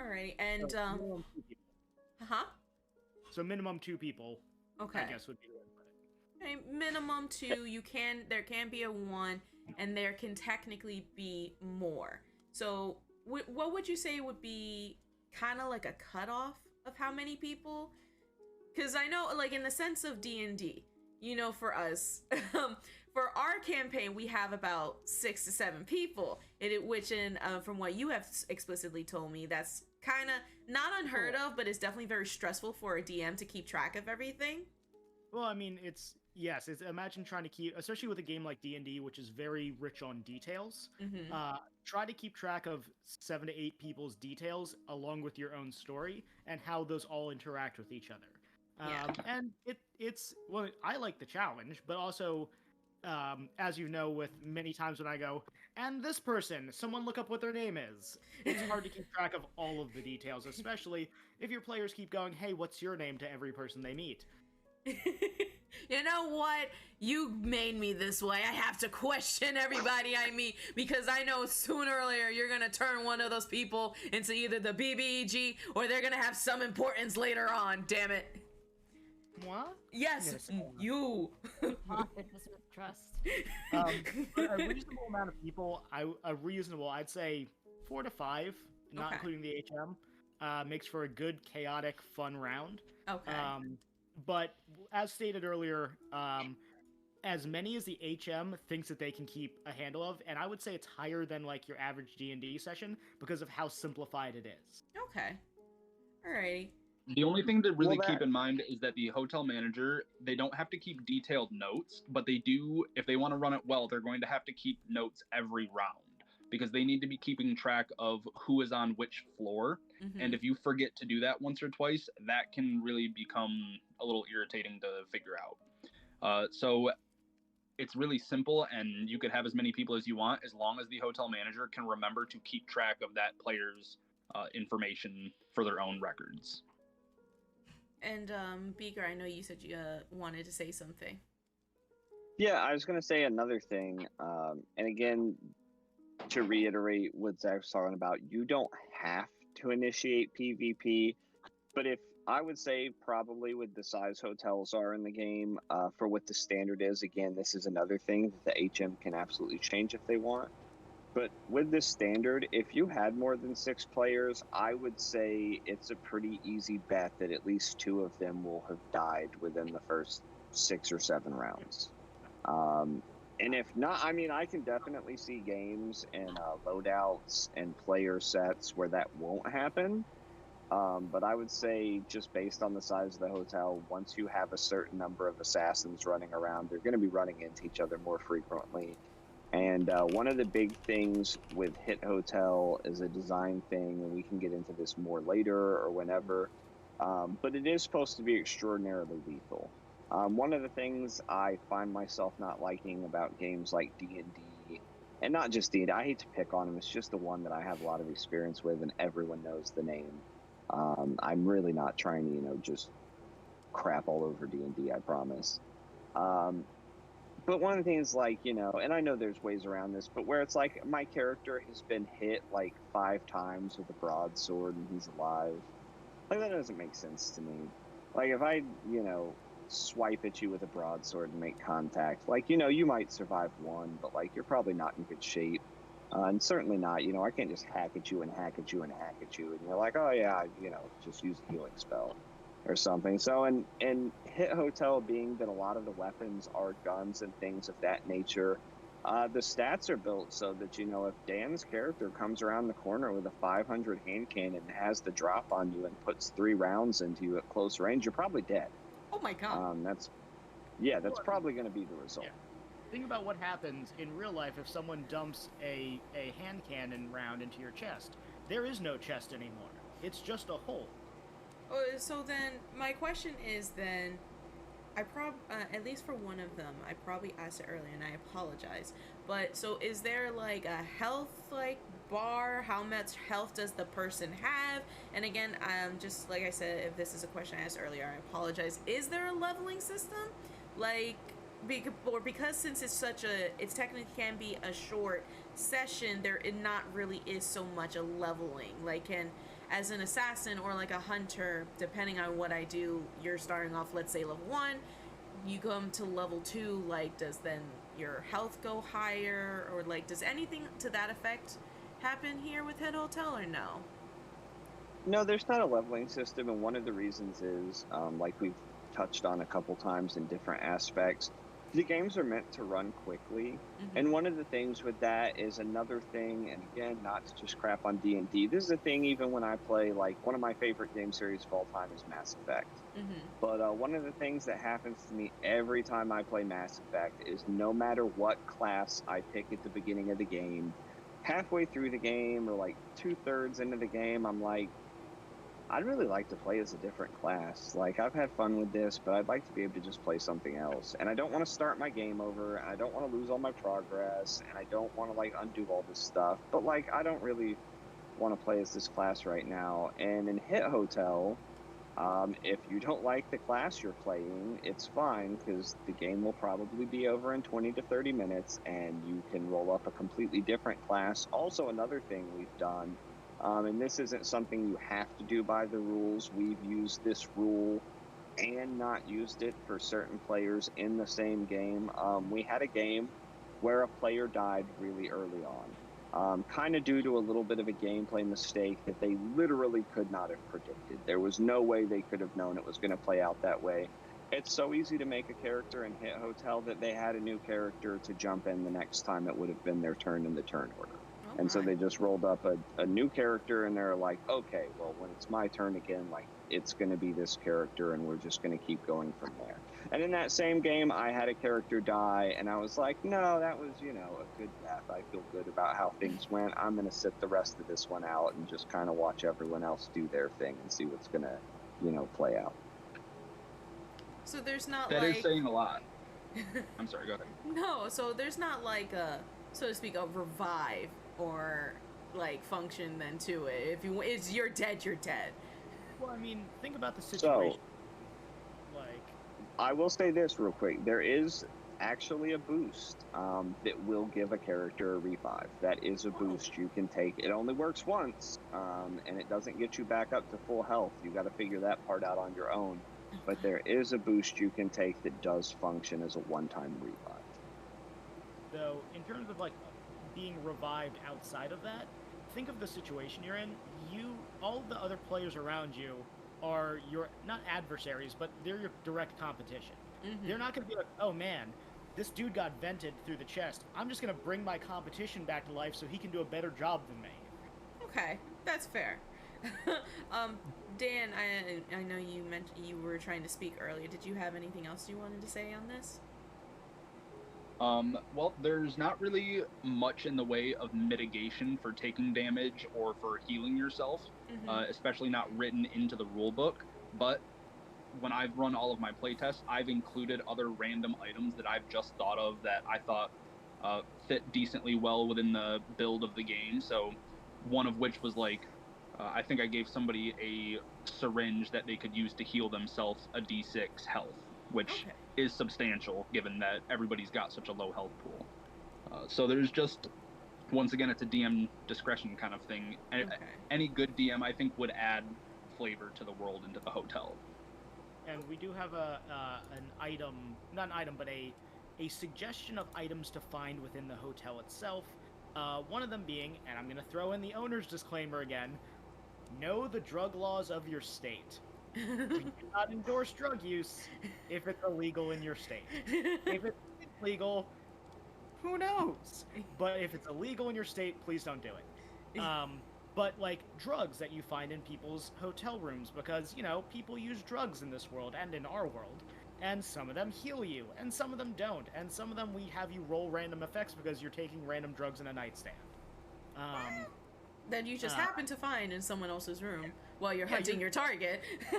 Alright, and So minimum 2 people. So minimum 2 people. Okay. I guess would be the way to put it. Okay, minimum 2. There can be a 1, and there can technically be more. So what would you say would be kind of like a cutoff of how many people? Because I know, like, in the sense of D&D, you know, for us, for our campaign, we have about 6 to 7 people, which from what you have explicitly told me, that's kind of not unheard of, but it's definitely very stressful for a DM to keep track of everything. Well, I mean, it's imagine trying to keep, especially with a game like D&D, which is very rich on details. Mm-hmm. Try to keep track of 7 to 8 people's details along with your own story and how those all interact with each other. Yeah. And it's well, I like the challenge, but also, as you know, with many times when I go, and this person, someone look up what their name is. It's hard to keep track of all of the details, especially if your players keep going, hey, what's your name to every person they meet. You know what? You made me this way. I have to question everybody I meet because I know sooner or later you're gonna turn one of those people into either the BBEG or they're gonna have some importance later on. Damn it. What? Yes, you. Profit this with trust. But a reasonable amount of people, I'd say 4 to 5, not Okay. including the HM, makes for a good, chaotic, fun round. Okay. But as stated earlier, as many as the HM thinks that they can keep a handle of, and I would say it's higher than like your average D&D session because of how simplified it is. Okay. Alrighty. The only thing to really Well, keep in mind is that the hotel manager, they don't have to keep detailed notes, but they do, if they want to run it well, they're going to have to keep notes every round because they need to be keeping track of who is on which floor. Mm-hmm. And if you forget to do that once or twice, that can really become a little irritating to figure out. So it's really simple, and you could have as many people as you want as long as the hotel manager can remember to keep track of that player's information for their own records. And Beaker, I know you said you wanted to say something. Yeah, I was going to say another thing. And again, to reiterate what Zach was talking about, you don't have to initiate PvP. But if I would say probably with the size hotels are in the game, for what the standard is, again, this is another thing that the HM can absolutely change if they want. But with this standard, if you had more than 6 players, I would say it's a pretty easy bet that at least 2 of them will have died within the first 6 or 7 rounds. And if not, I mean, I can definitely see games and loadouts and player sets where that won't happen. But I would say just based on the size of the hotel, once you have a certain number of assassins running around, they're going to be running into each other more frequently. And one of the big things with Hit Hotel is a design thing, and we can get into this more later or whenever, but it is supposed to be extraordinarily lethal. One of the things I find myself not liking about games like D&D, and not just D&D, I hate to pick on them, it's just the one that I have a lot of experience with and everyone knows the name. I'm really not trying to, just crap all over D&D, I promise. But one of the things, and I know there's ways around this, but where it's like my character has been hit like 5 times with a broadsword and he's alive. Like, that doesn't make sense to me. Like, if I, swipe at you with a broadsword and make contact, you might survive one, but, you're probably not in good shape. And certainly not, I can't just hack at you and hack at you and hack at you. And you're like, oh, yeah, just use a healing spell or something. So in Hit Hotel, being that a lot of the weapons are guns and things of that nature, the stats are built so that, if Dan's character comes around the corner with a 500 hand cannon and has the drop on you and puts 3 rounds into you at close range, you're probably dead. Oh my god. That's probably going to be the result. Yeah. Think about what happens in real life if someone dumps a hand cannon round into your chest. There is no chest anymore. It's just a hole. So then, my question is then, at least for one of them, I probably asked it earlier and I apologize, but so is there a health bar? How much health does the person have? And again, just like I said, if this is a question I asked earlier, I apologize. Is there a leveling system? Because since it's technically can be a short session, it not really is so much a leveling. As an assassin or a hunter, depending on what I do, you're starting off, let's say level 1, you come to level 2, does then your health go higher, or does anything to that effect happen here with Hit Hotel, or no? No, there's not a leveling system, and one of the reasons is, like we've touched on a couple times in different aspects, the games are meant to run quickly, and one of the things with that is another thing, and again, not to just crap on D&D, this is a thing even when I play, like, one of my favorite game series of all time is Mass Effect. But one of the things that happens to me every time I play Mass Effect is no matter what class I pick at the beginning of the game, halfway through the game or like 2/3 into the game, I'm like, I'd really like to play as a different class. Like, I've had fun with this, but I'd like to be able to just play something else. And I don't want to start my game over, and I don't want to lose all my progress, and I don't want to, like, undo all this stuff. But, like, I don't really want to play as this class right now. And in Hit Hotel, if you don't like the class you're playing, it's fine, because the game will probably be over in 20 to 30 minutes, and you can roll up a completely different class. Also, another thing we've done, and this isn't something you have to do by the rules. We've used this rule and not used it for certain players in the same game. We had a game where a player died really early on, kind of due to a little bit of a gameplay mistake that they literally could not have predicted. There was no way they could have known it was going to play out that way. It's so easy to make a character in Hit Hotel that they had a new character to jump in the next time it would have been their turn in the turn order. And so they just rolled up a new character, and they're like, okay, well, when it's my turn again, like, it's going to be this character, and we're just going to keep going from there. And in that same game, I had a character die, and I was like, no, that was, you know, a good death. I feel good about how things went. I'm going to sit the rest of this one out and just kind of watch everyone else do their thing and see what's going to, you know, play out. So there's not That like... is saying a lot. I'm sorry, go ahead. No, so there's not like a, so to speak, a revive or like function then to it. If you're dead, you're dead. Well, I mean, think about the situation. So, I will say this real quick. There is actually a boost that will give a character a revive. That is a boost you can take. It only works once, and it doesn't get you back up to full health. You got to figure that part out on your own. But there is a boost you can take that does function as a one-time revive. So, in terms of like being revived outside of that, think of the situation you're in. All the other players around you are your, not adversaries, but they're your direct competition. They're not going to be like, oh man, this dude got vented through the chest. I'm just going to bring my competition back to life so he can do a better job than me. Okay, that's fair. Dan, I know you mentioned you were trying to speak earlier. Did you have anything else you wanted to say on this? Well, there's not really much in the way of mitigation for taking damage or for healing yourself, especially not written into the rule book. But when I've run all of my playtests, I've included other random items that I've just thought of that I thought fit decently well within the build of the game. So one of which was like, I think I gave somebody a syringe that they could use to heal themselves a D6 health, which is substantial given that everybody's got such a low health pool. So there's just, once again, it's a DM discretion kind of thing. Any good DM, I think, would add flavor to the world and to the hotel. And we do have an item, not an item, but a suggestion of items to find within the hotel itself. One of them being, and I'm going to throw in the owner's disclaimer again, know the drug laws of your state. We do not endorse drug use if it's illegal in your state. If it's legal, who knows? But if it's illegal in your state, please don't do it. But like drugs that you find in people's hotel rooms, because, you know, people use drugs in this world and in our world. And some of them heal you, and some of them don't. And some of them we have you roll random effects because you're taking random drugs in a nightstand. That you just happen to find in someone else's room while you're hunting your target. You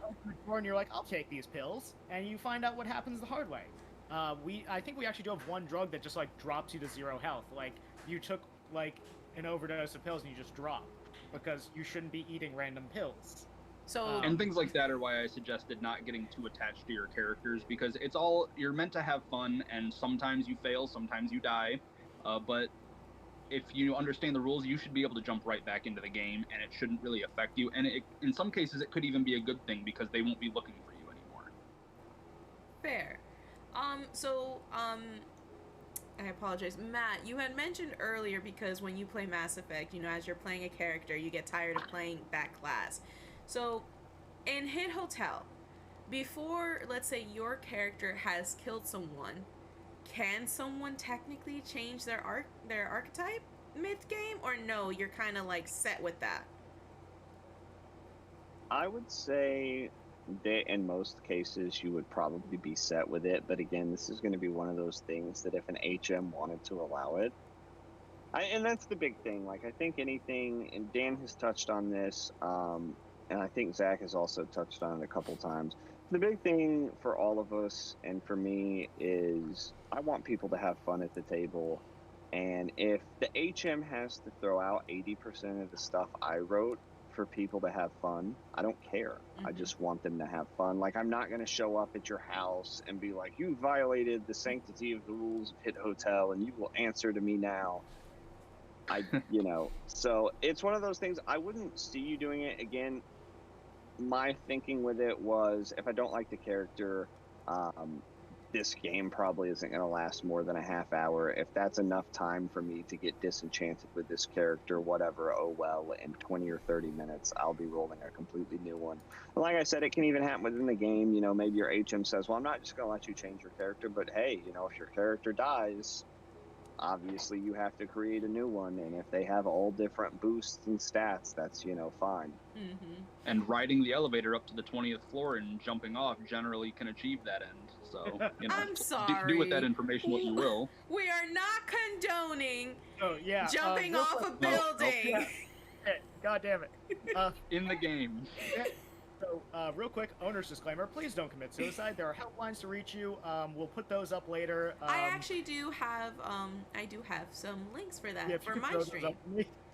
open the door and you're like, I'll take these pills, and you find out what happens the hard way. I think we actually do have one drug that just like drops you to 0 health. Like you took like an overdose of pills and you just drop because you shouldn't be eating random pills. So and things like that are why I suggested not getting too attached to your characters, because it's all, you're meant to have fun, and sometimes you fail, sometimes you die, but if you understand the rules, you should be able to jump right back into the game, and it shouldn't really affect you. And in some cases, it could even be a good thing because they won't be looking for you anymore. Fair. I apologize. Matt, you had mentioned earlier, because when you play Mass Effect, you know, as you're playing a character, you get tired of playing that class. So, in Hit Hotel, before, let's say your character has killed someone, can someone technically change their archetype mid-game, or no, you're kind of like set with that? I would say that in most cases you would probably be set with it, but again, this is going to be one of those things that if an HM wanted to allow it, and that's the big thing. Like, I think anything, and Dan has touched on this, and I think Zach has also touched on it a couple times. The big thing for all of us and for me is I want people to have fun at the table. And if the HM has to throw out 80% of the stuff I wrote for people to have fun, I don't care. I just want them to have fun. Like, I'm not going to show up at your house and be like, you violated the sanctity of the rules of Hit Hotel and you will answer to me now. So it's one of those things. I wouldn't see you doing it again. My thinking with it was, if I don't like the character, this game probably isn't going to last more than a half hour. If that's enough time for me to get disenchanted with this character, whatever, oh well, in 20 or 30 minutes, I'll be rolling a completely new one. And like I said, it can even happen within the game. Maybe your HM says, well, I'm not just going to let you change your character, but hey, if your character dies, obviously you have to create a new one, and if they have all different boosts and stats, that's fine. And riding the elevator up to the 20th floor and jumping off generally can achieve that end. So I'm sorry. Do with that information what you will. We are not condoning yeah, jumping off a building. No. Hey, God damn it. In the game. So, real quick, owner's disclaimer, please don't commit suicide. There are helplines to reach you. We'll put those up later. I actually do have some links for that for my stream.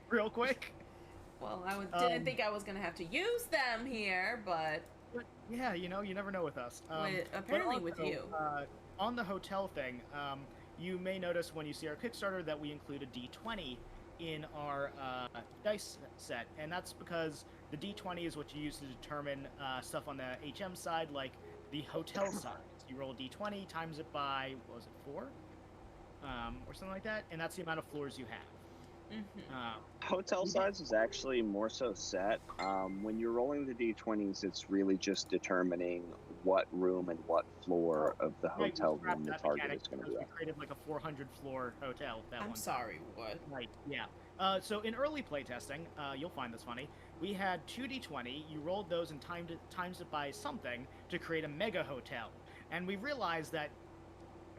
Real quick. Well, didn't think I was going to have to use them here, but yeah, you never know with us. Apparently with you. On the hotel thing, you may notice when you see our Kickstarter that we include a D20 in our dice set, and that's because the D20 is what you use to determine stuff on the HM side, like the hotel size. You roll a D20, times it by, what was it, 4? Or something like that, and that's the amount of floors you have. Hotel size is actually more so set. When you're rolling the D20s, it's really just determining what room and what floor of the hotel room the target is going to be at. We created like a 400-floor hotel. I'm sorry, what? Right, yeah. So in early playtesting, you'll find this funny, we had 2 D20, you rolled those and times it by something to create a mega hotel. And we realized that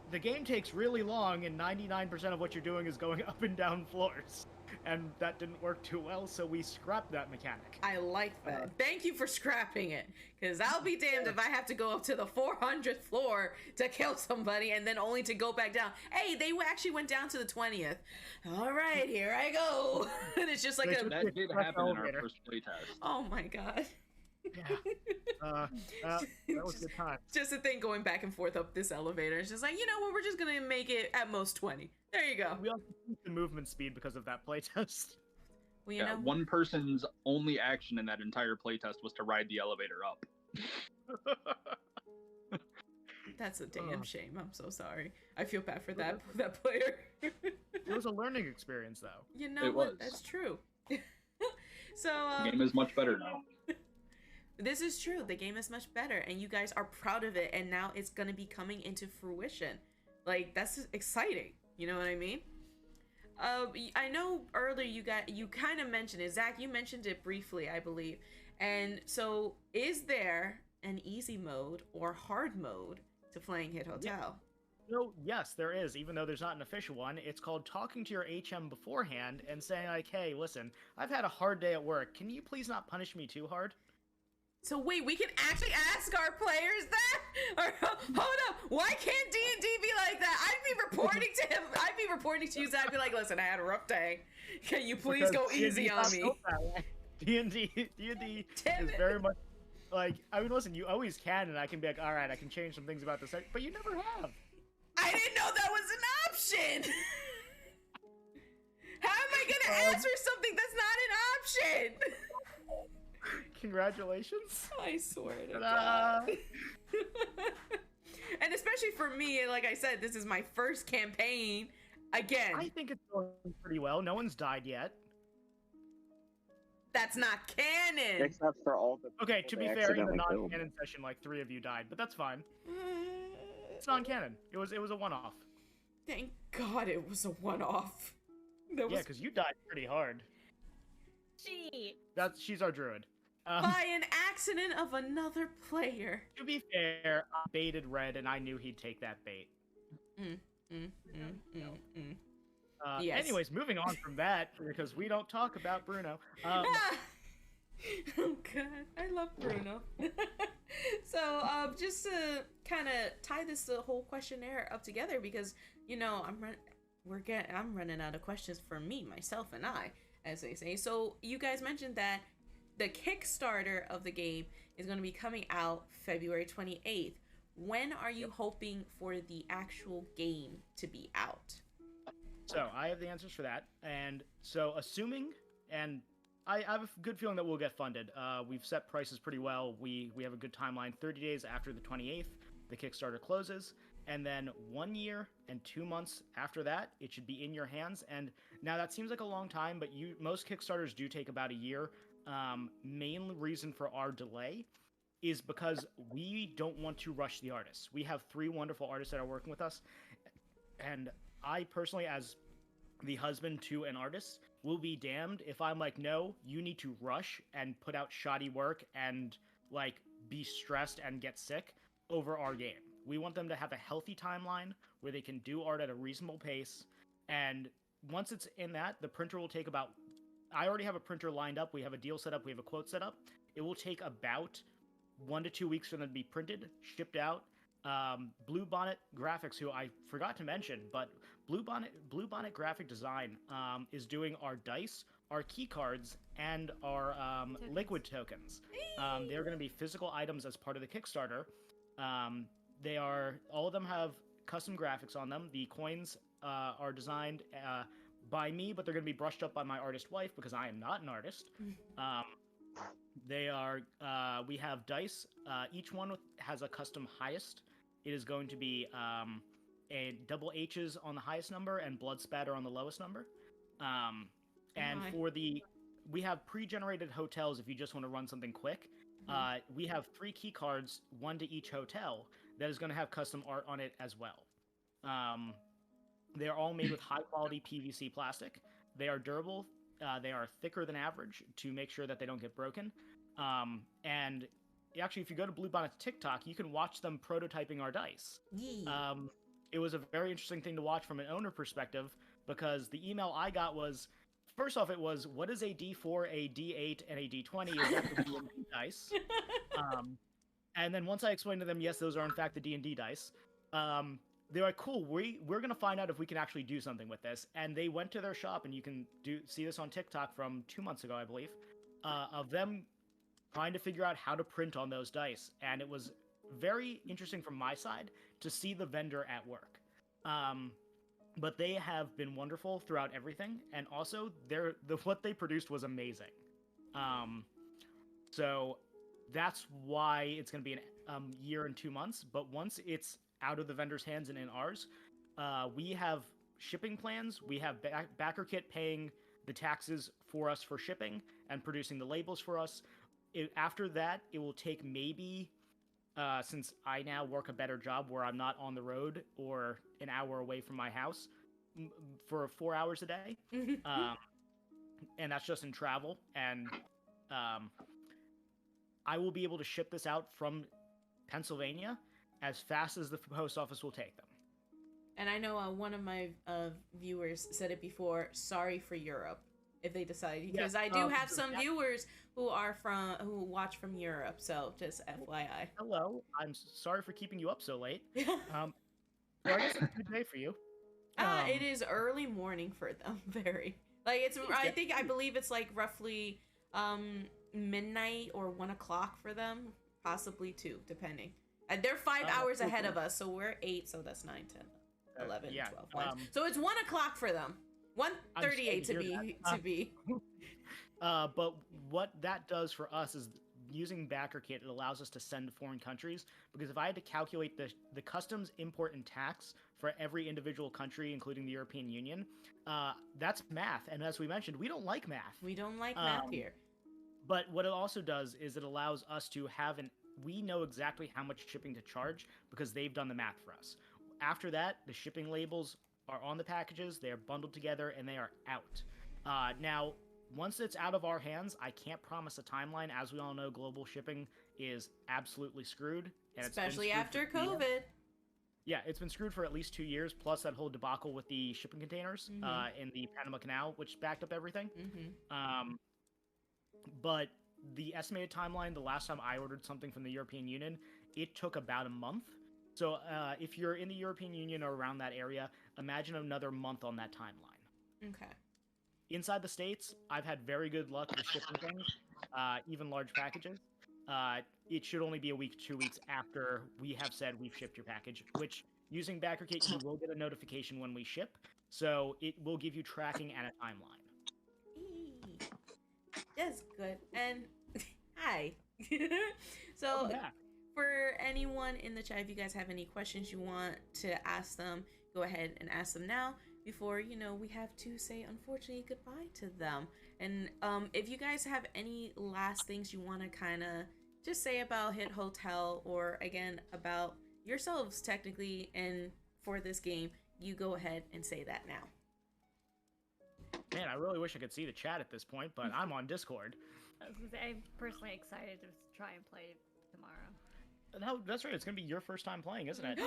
the game takes really long and 99% of what you're doing is going up and down floors. And that didn't work too well, so we scrapped that mechanic. I like that. Thank you for scrapping it, because I'll be damned if I have to go up to the 400th floor to kill somebody and then only to go back down. Hey, they actually went down to the 20th. All right, here I go. And it's just like that did happen in our first playtest. Oh my god. Yeah. That was a good time. Just a thing going back and forth up this elevator. It's just like, what, we're just gonna make it at most 20. There you go. We also increased the movement speed because of that playtest. Well, one person's only action in that entire playtest was to ride the elevator up. That's a damn shame. I'm so sorry. I feel bad for that player. It was a learning experience, though. You know what? That's true. So the game is much better now. This is true. The game is much better, and you guys are proud of it, and now it's gonna be coming into fruition. Like, that's exciting. You know what I mean? I know earlier you kind of mentioned it. Zach, you mentioned it briefly, I believe. And so, is there an easy mode or hard mode to playing Hit Hotel? No, yes, there is, even though there's not an official one. It's called talking to your HM beforehand and saying, like, hey, listen, I've had a hard day at work. Can you please not punish me too hard? So wait, we can actually ask our players that? Or, hold up, why can't D&D be like that? I'd be reporting to him. I'd be reporting to you, Zach. I'd be like, listen, I had a rough day. Can you please go easy on me? D&D is very much like, I mean, listen, you always can, and I can be like, all right, I can change some things about this, but you never have. I didn't know that was an option. How am I gonna answer something that's not an option? Congratulations. I swear to God. And especially for me, like I said, this is my first campaign. Again. I think it's going pretty well. No one's died yet. That's not canon. Except for all the Okay, people to they be fair, in the accidentally killed. non-canon session, like 3 of you died, but that's fine. It's non-canon. It was a one-off. Thank God it was a one-off. Yeah, because you died pretty hard. Cheat. She's our druid. By an accident of another player. To be fair, I baited Red, and I knew he'd take that bait. Yes. Anyways, moving on from that, because we don't talk about Bruno. Oh God, I love Bruno. So, just to kind of tie this whole questionnaire up together, because I'm running out of questions for me, myself, and I, as they say. So, you guys mentioned that the Kickstarter of the game is going to be coming out February 28th. When are you hoping for the actual game to be out? So, I have the answers for that. And so, assuming, and I have a good feeling that we'll get funded. We've set prices pretty well. We have a good timeline. 30 days after the 28th, the Kickstarter closes. And then 1 year and 2 months after that, it should be in your hands. And now that seems like a long time, but most Kickstarters do take about a year. Main reason for our delay is because we don't want to rush the artists. We have 3 wonderful artists that are working with us. And I personally, as the husband to an artist, will be damned if I'm like, no, you need to rush and put out shoddy work and like be stressed and get sick over our game. We want them to have a healthy timeline where they can do art at a reasonable pace. And once it's in that, the printer will take about, I already have a printer lined up. We have a deal set up. We have a quote set up. It will take about 1 to 2 weeks for them to be printed, shipped out. Bluebonnet Graphics, who I forgot to mention, but Bluebonnet Graphic Design is doing our dice, our key cards, and our liquid tokens. They're going to be physical items as part of the Kickstarter. All of them have custom graphics on them. The coins are designed by me, but they're going to be brushed up by my artist wife because I am not an artist. We have dice. Each one has a custom highest. It is going to be a double H's on the highest number and blood spatter on the lowest number. We have pre-generated hotels if you just want to run something quick. We have 3 key cards, 1 to each hotel, that is going to have custom art on it as well. They are all made with high-quality PVC plastic. They are durable. They are thicker than average to make sure that they don't get broken. And actually, if you go to Bluebonnet's TikTok, you can watch them prototyping our dice. Yeah. It was a very interesting thing to watch from an owner perspective, because the email I got was, first off, it was, what is a D4, a D8, and a D20? Is that the D&D dice? And then once I explained to them, yes, those are in fact the D&D dice, they're like, cool, we're going to find out if we can actually do something with this. And they went to their shop, and you can see this on TikTok from 2 months ago, I believe, of them trying to figure out how to print on those dice. And it was very interesting from my side to see the vendor at work. But they have been wonderful throughout everything, and also what they produced was amazing. So that's why it's going to be a year and 2 months. But once it's out of the vendor's hands and in ours, we have shipping plans. We have BackerKit paying the taxes for us for shipping and producing the labels for us. After that, it will take maybe, since I now work a better job where I'm not on the road or an hour away from my house for 4 hours a day, and that's just in travel, and I will be able to ship this out from Pennsylvania as fast as the post office will take them. And I know one of my viewers said it before, sorry for Europe, if they decide, because I do have some viewers who watch from Europe, so just FYI. Hello, I'm sorry for keeping you up so late. Well, I guess it's a good day for you. It is early morning for them, very. Like, it's, I believe it's like roughly midnight or 1 o'clock for them, possibly 2, depending. They're 5 hours ahead of us, so we're 8, so that's 9, 10, 11, 12. So it's 1 o'clock for them. 1:38 to be. But what that does for us is, using BackerKit, it allows us to send to foreign countries, because if I had to calculate the customs, import, and tax for every individual country, including the European Union, that's math. And as we mentioned, we don't like math. We don't like math here. But what it also does is it allows us to have we know exactly how much shipping to charge because they've done the math for us. After that, the shipping labels are on the packages, they are bundled together, and they are out. Now, once it's out of our hands, I can't promise a timeline. As we all know, global shipping is absolutely screwed. And Especially it's been after screwed for 2 years. COVID. Yeah, it's been screwed for at least 2 years, plus that whole debacle with the shipping containers in the Panama Canal, which backed up everything. But the estimated timeline, the last time I ordered something from the European Union, it took about a month. So if you're in the European Union or around that area, imagine another month on that timeline. Okay. Inside the States, I've had very good luck with shipping things, even large packages. It should only be a week, 2 weeks after we have said we've shipped your package, which using BackerKit, you will get a notification when we ship. So it will give you tracking and a timeline. That's good. And hi. So Welcome back. for anyone in the chat, if you guys have any questions you want to ask them, go ahead and ask them now before, we have to say, unfortunately, goodbye to them. And if you guys have any last things you want to kind of just say about Hit Hotel, or again, about yourselves technically, and for this game, you go ahead and say that now. Man, I really wish I could see the chat at this point, but I'm on Discord. I was gonna say, I'm personally excited to try and play tomorrow. No, that's right. It's going to be your first time playing, isn't it?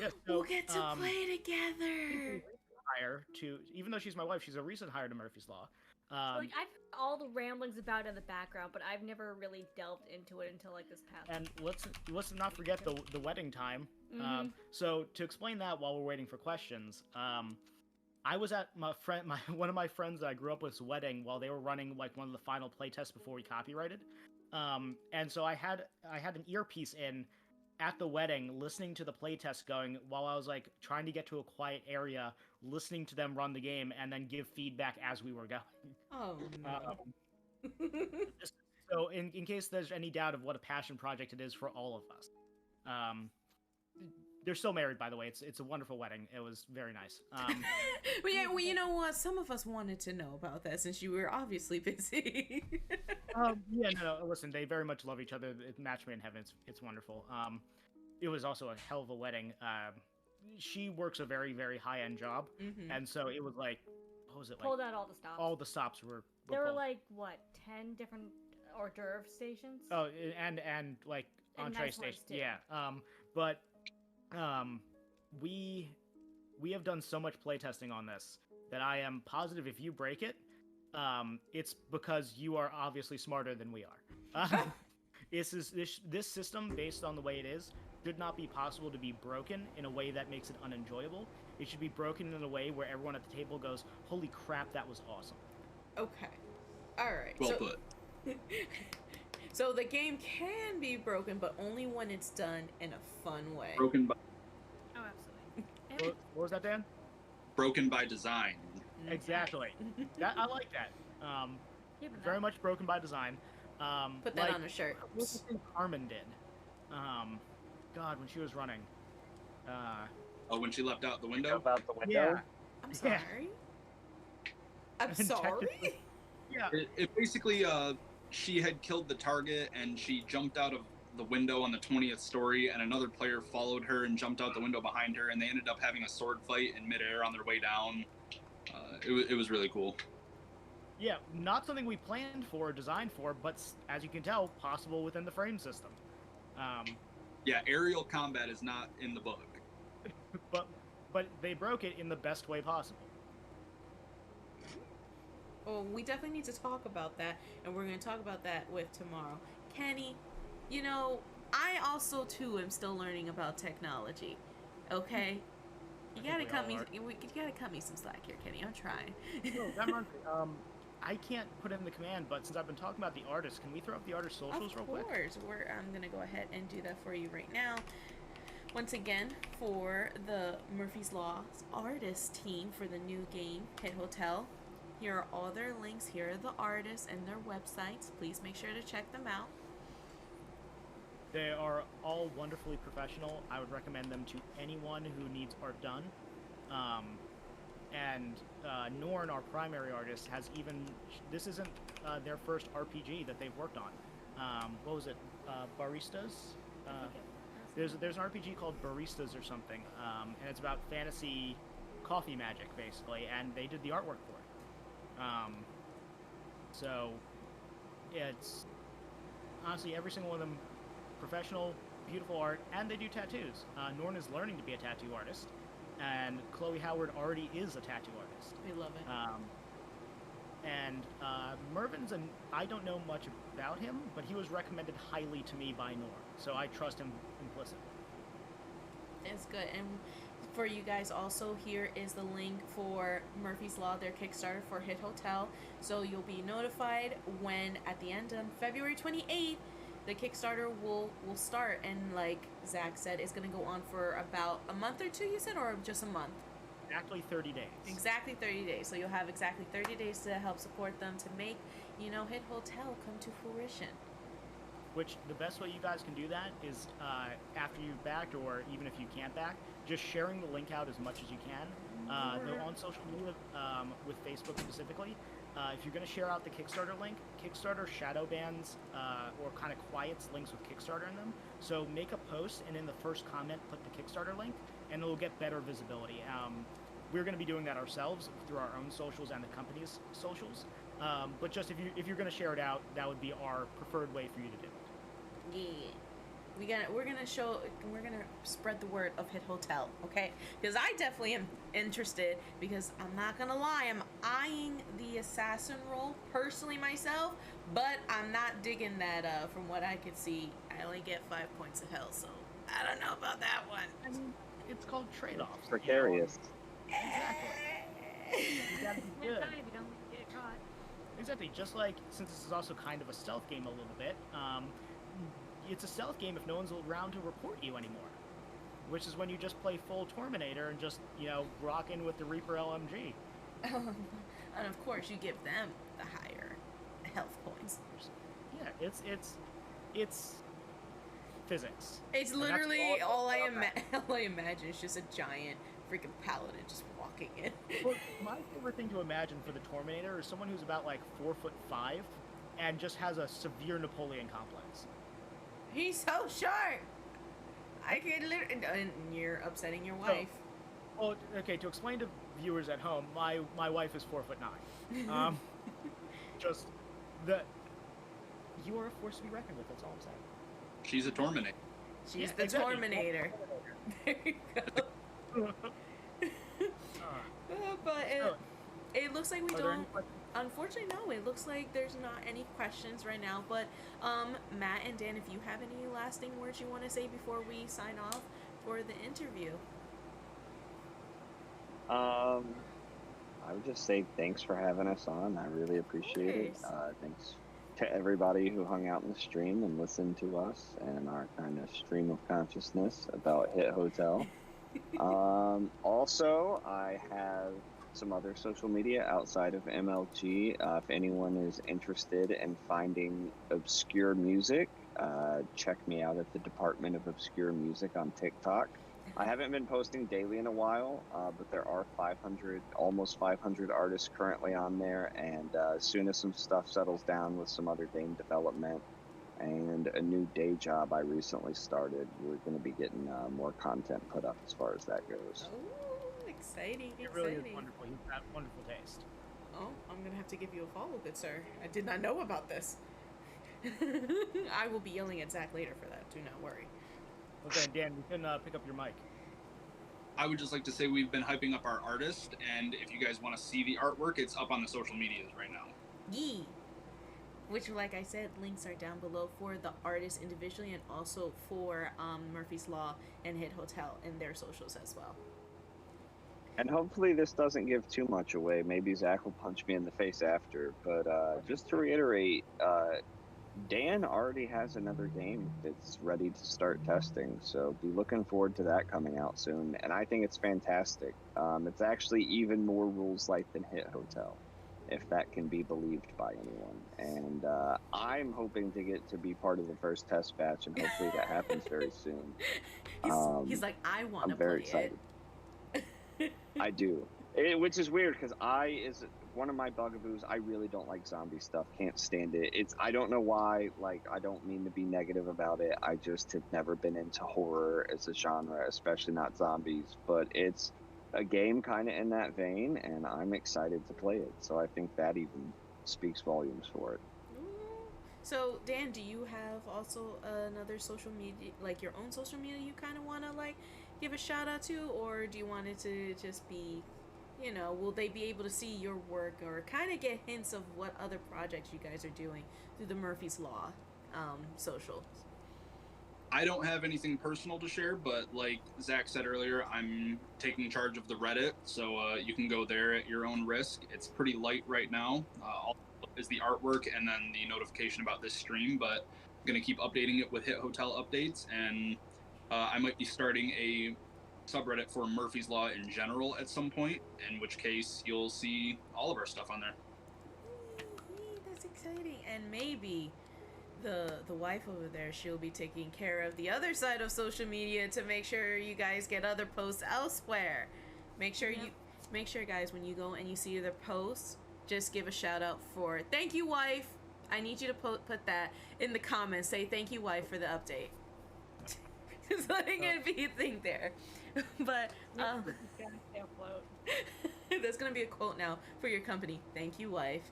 Yeah, we'll get to play together. Even though she's my wife, she's a recent hire to Murphy's Law. I've heard all the ramblings about it in the background, but I've never really delved into it until this past. And let's not forget the wedding time. So to explain that while we're waiting for questions, I was at one of my friends that I grew up with's wedding while they were running one of the final playtests before we copyrighted. And so I had an earpiece in at the wedding, listening to the playtest going while I was trying to get to a quiet area, listening to them run the game, and then give feedback as we were going. Oh no. So in case there's any doubt of what a passion project it is for all of us. They're still married, by the way. It's a wonderful wedding. It was very nice. But yeah, well, you know what? Some of us wanted to know about that since you were obviously busy. Yeah, no, listen, they very much love each other. Match made in heaven. It's wonderful. It was also a hell of a wedding. She works a very, very high-end job, and so it was what was it? Pulled out all the stops. All the stops were there were pulled. 10 different hors d'oeuvre stations? Oh, and entree nice stations. ones, too. Yeah. But we have done so much playtesting on this that I am positive if you break it, it's because you are obviously smarter than we are. This system, based on the way it is, should not be possible to be broken in a way that makes it unenjoyable. It should be broken in a way where everyone at the table goes, "Holy crap, that was awesome." Okay. All right. Well put. So the game can be broken, but only when it's done in a fun way. Broken by Oh, absolutely. What was that, Dan? broken by design. Exactly. I like that. Keeping Very that. much broken by design. Put that on a shirt. What was the thing Carmen did? God, when she was running. Oh, when she leapt out the window? Jump out the window. Yeah. I'm Yeah. sorry. I'm And sorry. technically- Yeah. It basically, she had killed the target and she jumped out of the window on the 20th story, and another player followed her and jumped out the window behind her, and they ended up having a sword fight in midair on their way down. It was really cool. Yeah, not something we planned for or designed for, but as you can tell, possible within the frame system. Yeah, aerial combat is not in the book. But they broke it in the best way possible. Well, we definitely need to talk about that, and we're going to talk about that with tomorrow. Kenny, I also too am still learning about technology. Okay, you gotta cut me. You gotta cut me some slack here, Kenny. I'm trying. No, that reminds me, I can't put in the command, but since I've been talking about the artist, can we throw up the artist socials real quick? Of course, I'm gonna go ahead and do that for you right now. Once again, for the Murphy's Law artist team for the new game, Hit Hotel, here are all their links. Here are the artists and their websites. Please make sure to check them out. They are all wonderfully professional. I would recommend them to anyone who needs art done. And Norn, our primary artist, has even this isn't their first RPG that they've worked on. What was it? Baristas. There's an RPG called Baristas or something, and it's about fantasy coffee magic basically, and they did the artwork for it. So it's honestly every single one of them professional, beautiful art, and they do tattoos. Norn is learning to be a tattoo artist, and Chloe Howard already is a tattoo artist. We love it. And Mervin's I don't know much about him, but he was recommended highly to me by Norn, so I trust him implicitly. It's good. And for you guys also, here is the link for Murphy's Law, their Kickstarter for Hit Hotel. So you'll be notified when at the end of February 28th, the Kickstarter will start. And like Zach said, it's going to go on for about a month or two, you said, or just a month? Exactly 30 days. Exactly 30 days. So you'll have exactly 30 days to help support them to make, Hit Hotel come to fruition. Which the best way you guys can do that is after you've backed, or even if you can't back, just sharing the link out as much as you can. Though on social media, with Facebook specifically, if you're going to share out the Kickstarter link, Kickstarter shadow bans or kind of quiets links with Kickstarter in them. So make a post and in the first comment put the Kickstarter link, and it'll get better visibility. We're going to be doing that ourselves through our own socials and the company's socials. But just if you're going to share it out, that would be our preferred way for you to do it. Yeah, we're gonna spread the word of Hit Hotel, okay? Because I definitely am interested. Because I'm not gonna lie, I'm eyeing the assassin role personally myself, but I'm not digging that. From what I could see, I only get 5 points of hell, so I don't know about that one. I mean, it's called trade-offs. Precarious. Exactly. You gotta be good. You don't get caught. Exactly. Just like, since this is also kind of a stealth game a little bit, it's a stealth game if no one's around to report you anymore. Which is when you just play full Terminator and just, rock in with the Reaper LMG. And of course, you give them the higher health points. Yeah, it's physics. It's literally all I imagine is just a giant freaking paladin just walking in. Well, my favorite thing to imagine for the Terminator is someone who's about like 4'5" and just has a severe Napoleon complex. He's so short. I could literally. And you're upsetting your wife. Oh, okay. To explain to viewers at home, my wife is 4'9". Just you are a force to be reckoned with. That's all I'm saying. She's a Torminator. She's the Terminator. There you go. But it looks like we don't. Unfortunately, no. It looks like there's not any questions right now. But Matt and Dan, if you have any lasting words you want to say before we sign off for the interview. I would just say thanks for having us on. I really appreciate it. Thanks to everybody who hung out in the stream and listened to us and our kind of stream of consciousness about Hit Hotel. Also, I have some other social media outside of MLG. If anyone is interested in finding obscure music, check me out at the Department of Obscure Music on TikTok. I haven't been posting daily in a while, but there are almost 500 artists currently on there, and as soon as some stuff settles down with some other game development and a new day job I recently started, we're going to be getting more content put up as far as that goes. Oh, exciting. It really is wonderful. You've got wonderful taste. Oh, I'm going to have to give you a follow, good sir. I did not know about this. I will be yelling at Zach later for that. Do not worry. Okay, Dan, you can pick up your mic. I would just like to say we've been hyping up our artist, and if you guys want to see the artwork, it's up on the social medias right now. Yee! Which, like I said, links are down below for the artists individually and also for Murphy's Law and Hit Hotel and their socials as well. And hopefully this doesn't give too much away. Maybe Zach will punch me in the face after. But just to reiterate, Dan already has another game that's ready to start testing. So be looking forward to that coming out soon. And I think it's fantastic. It's actually even more rules-light than Hit Hotel, if that can be believed by anyone. And I'm hoping to get to be part of the first test batch, and hopefully that happens very soon. He's like, I want to play I'm very excited. I do. Which is weird because is one of my bugaboos. I really don't like zombie stuff. Can't stand it. I don't know why. Like, I don't mean to be negative about it. I just have never been into horror as a genre, especially not zombies. But it's a game kind of in that vein, and I'm excited to play it. So I think that even speaks volumes for it. So, Dan, do you have also another social media, like your own social media you kind of want to like give a shout out to, or do you want it to just be, you know, will they be able to see your work or kind of get hints of what other projects you guys are doing through the Murphy's Law socials? I don't have anything personal to share, but like Zach said earlier, I'm taking charge of the Reddit, so you can go there at your own risk. It's pretty light right now. All is the artwork and then the notification about this stream, but I'm going to keep updating it with Hit Hotel updates, and I might be starting a subreddit for Murphy's Law in general at some point, in which case you'll see all of our stuff on there. That's exciting. And maybe the wife over there, she'll be taking care of the other side of social media to make sure you guys get other posts elsewhere. Make sure guys, when you go and you see their posts, just give a shout out for thank you, wife. I need you to put that in the comments. Say thank you, wife, for the update. Just letting it be a thing there. But that's gonna be a quote now for your company. Thank you, wife.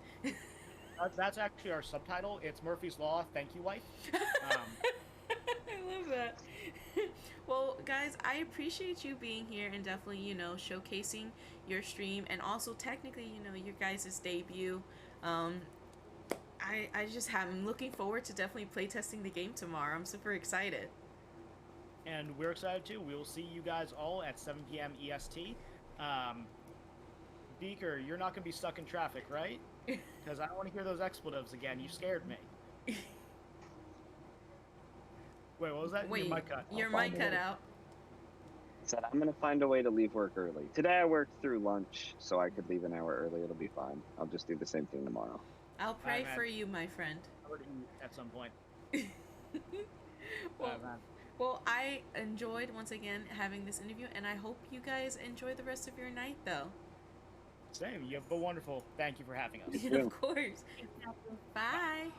That's actually our subtitle. It's Murphy's Law. Thank you, wife. I love that. Well, guys, I appreciate you being here and definitely, you know, showcasing your stream and also technically, you know, your guys' debut. I'm looking forward to definitely playtesting the game tomorrow. I'm super excited. And we're excited too. We will see you guys all at 7 p.m. EST. Beaker, you're not going to be stuck in traffic, right? Because I don't want to hear those expletives again. You scared me. Wait, what was that? Wait, your mic cut. Your mic cut out. Said I'm gonna find a way to leave work early. Today I worked through lunch, so I could leave an hour early. It'll be fine. I'll just do the same thing tomorrow. I'll pray for you, my friend. At some point. Well, I enjoyed once again having this interview, and I hope you guys enjoy the rest of your night, though. Same. You have a wonderful. Thank you for having us. Of course. Bye.